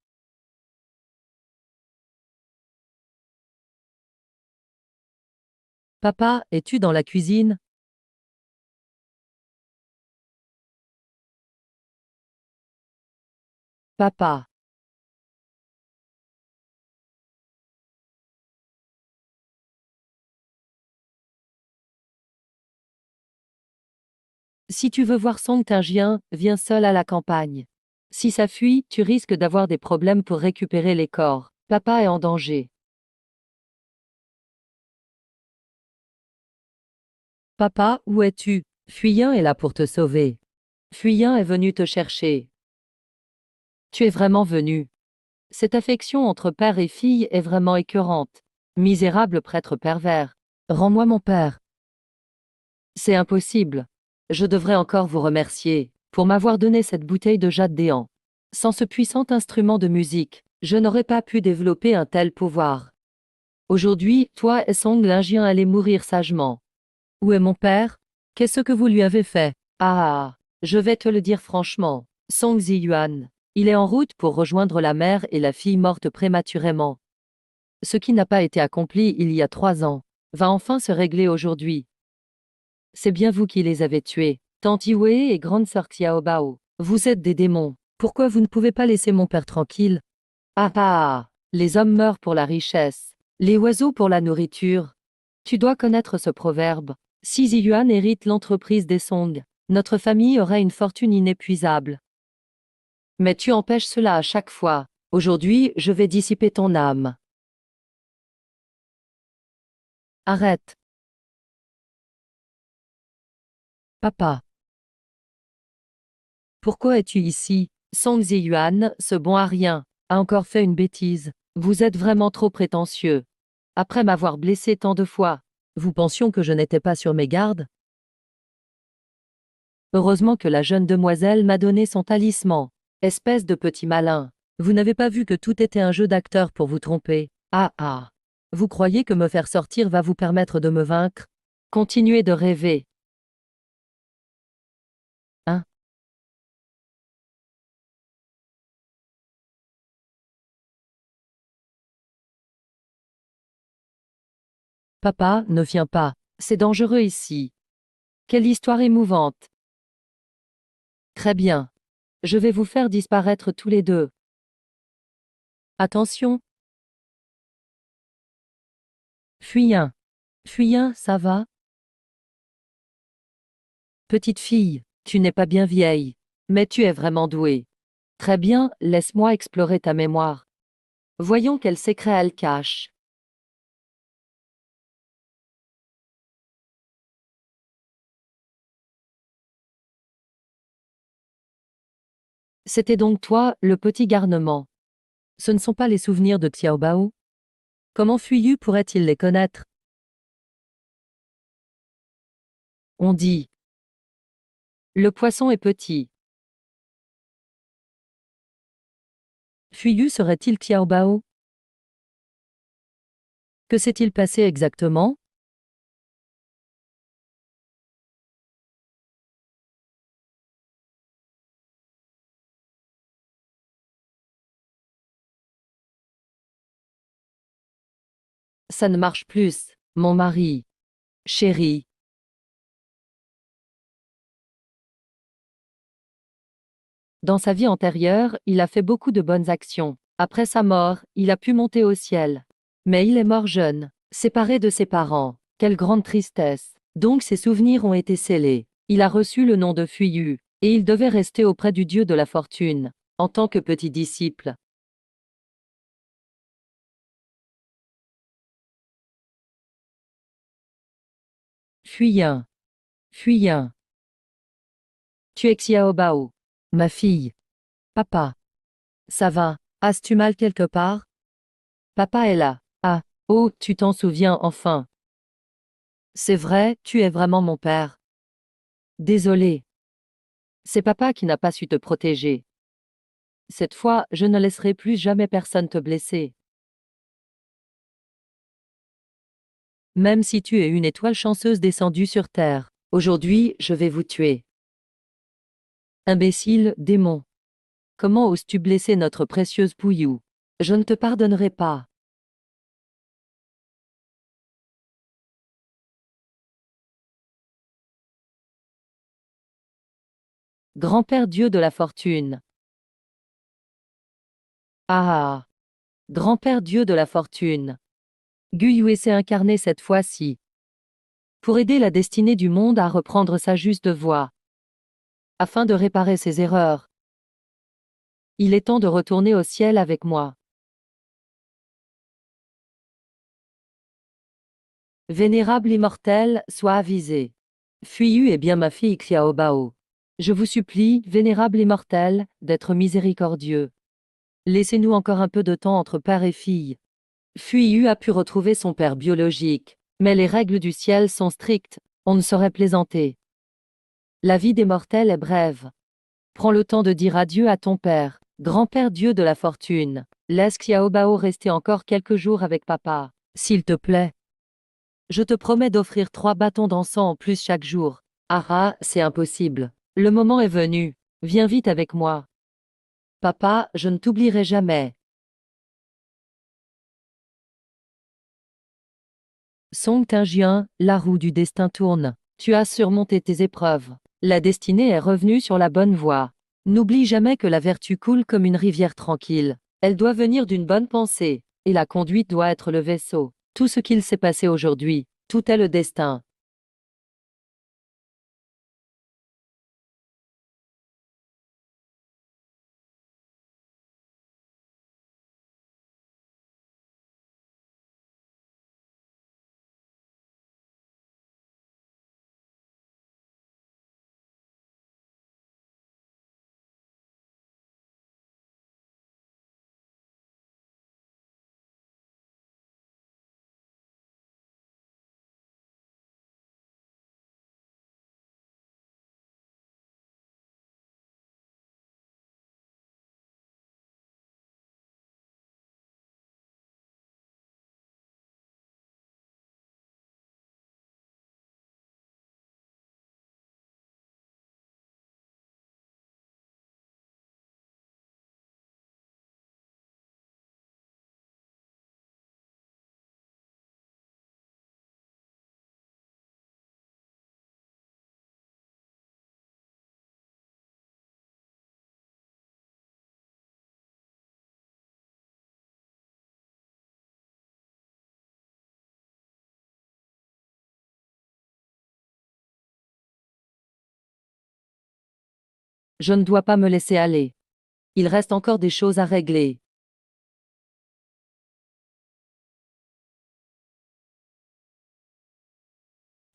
Papa, es-tu dans la cuisine? Papa. Si tu veux voir Song Tingien, viens seul à la campagne. Si ça fuit, tu risques d'avoir des problèmes pour récupérer les corps. Papa est en danger. Papa, où es-tu? Fuyant est là pour te sauver. Fuyant est venu te chercher. Tu es vraiment venu. Cette affection entre père et fille est vraiment écœurante. Misérable prêtre pervers. Rends-moi mon père. C'est impossible. Je devrais encore vous remercier pour m'avoir donné cette bouteille de jade déant. Sans ce puissant instrument de musique, je n'aurais pas pu développer un tel pouvoir. Aujourd'hui, toi et Song Lingien allez mourir sagement. Où est mon père? Qu'est-ce que vous lui avez fait? Ah, je vais te le dire franchement. Song Ziyuan, il est en route pour rejoindre la mère et la fille morte prématurément. Ce qui n'a pas été accompli il y a 3 ans, va enfin se régler aujourd'hui. C'est bien vous qui les avez tués, Tante Yue et grande sœur Xiaobao. Vous êtes des démons. Pourquoi vous ne pouvez pas laisser mon père tranquille? Ah ah, les hommes meurent pour la richesse, les oiseaux pour la nourriture. Tu dois connaître ce proverbe. Si Ziyuan hérite l'entreprise des Song, notre famille aura une fortune inépuisable. Mais tu empêches cela à chaque fois. Aujourd'hui, je vais dissiper ton âme. Arrête. Papa. Pourquoi es-tu ici? Song Ziyuan, ce bon à rien, a encore fait une bêtise. Vous êtes vraiment trop prétentieux. Après m'avoir blessé tant de fois, vous pensions que je n'étais pas sur mes gardes? Heureusement que la jeune demoiselle m'a donné son talisman. Espèce de petit malin. Vous n'avez pas vu que tout était un jeu d'acteur pour vous tromper. Ah ah. Vous croyez que me faire sortir va vous permettre de me vaincre? Continuez de rêver. Hein? Papa, ne viens pas. C'est dangereux ici. Quelle histoire émouvante. Très bien. Je vais vous faire disparaître tous les deux. Attention. Fuyin. Fuyin, ça va? Petite fille, tu n'es pas bien vieille. Mais tu es vraiment douée. Très bien, laisse-moi explorer ta mémoire. Voyons quel secret elle cache. C'était donc toi, le petit garnement. Ce ne sont pas les souvenirs de Xiaobao? Comment Fuyu pourrait-il les connaître? On dit. Le poisson est petit. Fuyu serait-il Xiaobao? Que s'est-il passé exactement? Ça ne marche plus, mon mari. Chéri. Dans sa vie antérieure, il a fait beaucoup de bonnes actions. Après sa mort, il a pu monter au ciel. Mais il est mort jeune, séparé de ses parents. Quelle grande tristesse. Donc ses souvenirs ont été scellés. Il a reçu le nom de Fuyu, et il devait rester auprès du dieu de la fortune, en tant que petit disciple. Fuyin. Fuyin. Tu es Xiaobao. Ma fille. Papa. Ça va? As-tu mal quelque part? Papa est là. Ah. Oh, tu t'en souviens enfin. C'est vrai, tu es vraiment mon père. Désolé. C'est papa qui n'a pas su te protéger. Cette fois, je ne laisserai plus jamais personne te blesser. Même si tu es une étoile chanceuse descendue sur Terre, aujourd'hui, je vais vous tuer. Imbécile, démon. Comment oses-tu blesser notre précieuse Pouillou? Je ne te pardonnerai pas. Grand-père Dieu de la fortune. Ah! Grand-père Dieu de la fortune. Guyue s'est incarné cette fois-ci. Pour aider la destinée du monde à reprendre sa juste voie. Afin de réparer ses erreurs. Il est temps de retourner au ciel avec moi. Vénérable immortel, sois avisé. Fuiyu est bien ma fille Xiaobao. Je vous supplie, vénérable immortel, d'être miséricordieux. Laissez-nous encore un peu de temps entre père et fille. Fuiyu a pu retrouver son père biologique, mais les règles du ciel sont strictes, on ne saurait plaisanter. La vie des mortels est brève. Prends le temps de dire adieu à ton père, grand-père Dieu de la fortune. Laisse Xiaobao rester encore quelques jours avec papa, s'il te plaît. Je te promets d'offrir 3 bâtons d'encens en plus chaque jour. Ah, c'est impossible. Le moment est venu. Viens vite avec moi. Papa, je ne t'oublierai jamais. Song Tingyun, la roue du destin tourne. Tu as surmonté tes épreuves. La destinée est revenue sur la bonne voie. N'oublie jamais que la vertu coule comme une rivière tranquille. Elle doit venir d'une bonne pensée, et la conduite doit être le vaisseau. Tout ce qu'il s'est passé aujourd'hui, tout est le destin. Je ne dois pas me laisser aller. Il reste encore des choses à régler.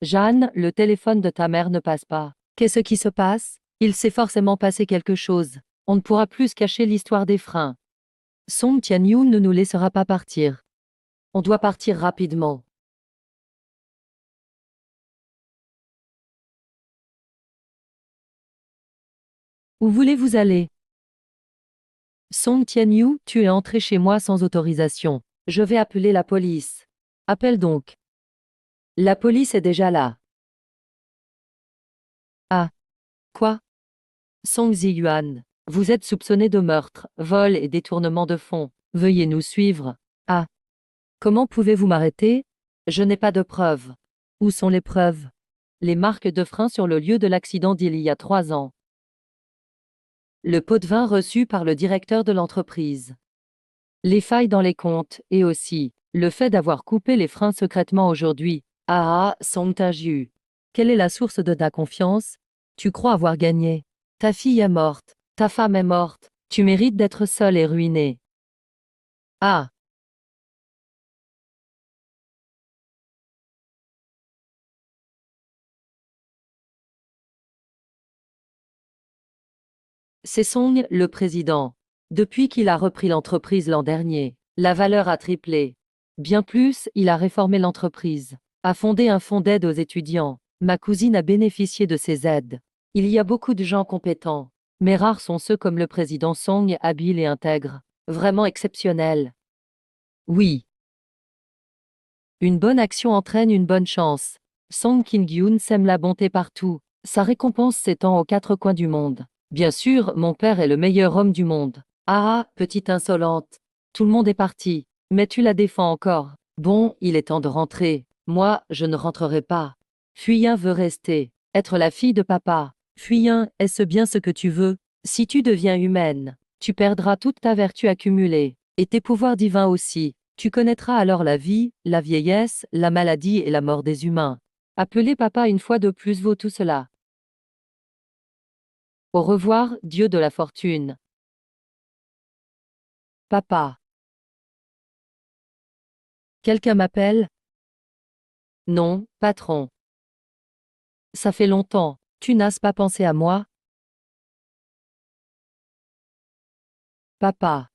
Jeanne, le téléphone de ta mère ne passe pas. Qu'est-ce qui se passe? Il s'est forcément passé quelque chose. On ne pourra plus se cacher l'histoire des freins. Song Tianyu ne nous laissera pas partir. On doit partir rapidement. Où voulez-vous aller? Song Tianyu, tu es entré chez moi sans autorisation. Je vais appeler la police. Appelle donc. La police est déjà là. Ah. Quoi? Song Ziyuan. Vous êtes soupçonné de meurtre, vol et détournement de fonds. Veuillez nous suivre. Ah. Comment pouvez-vous m'arrêter? Je n'ai pas de preuves. Où sont les preuves? Les marques de frein sur le lieu de l'accident d'il y a 3 ans. Le pot de vin reçu par le directeur de l'entreprise. Les failles dans les comptes, et aussi, le fait d'avoir coupé les freins secrètement aujourd'hui. Ah, Song Tae-ju. Quelle est la source de ta confiance? Tu crois avoir gagné. Ta fille est morte. Ta femme est morte. Tu mérites d'être seule et ruinée. Ah. C'est Song, le président. Depuis qu'il a repris l'entreprise l'an dernier, la valeur a triplé. Bien plus, il a réformé l'entreprise, a fondé un fonds d'aide aux étudiants. Ma cousine a bénéficié de ces aides. Il y a beaucoup de gens compétents, mais rares sont ceux comme le président Song, habiles et intègres. Vraiment exceptionnel. Oui. Une bonne action entraîne une bonne chance. Song King-gyun sème la bonté partout. Sa récompense s'étend aux 4 coins du monde. Bien sûr, mon père est le meilleur homme du monde. Ah, petite insolente. Tout le monde est parti. Mais tu la défends encore. Bon, il est temps de rentrer. Moi, je ne rentrerai pas. Fuyin veut rester. Être la fille de papa. Fuyin, est-ce bien ce que tu veux? Si tu deviens humaine, tu perdras toute ta vertu accumulée, et tes pouvoirs divins aussi. Tu connaîtras alors la vie, la vieillesse, la maladie et la mort des humains. Appeler papa une fois de plus vaut tout cela. Au revoir, Dieu de la fortune. Papa. Quelqu'un m'appelle? Non, patron. Ça fait longtemps. Tu n'as pas pensé à moi? Papa.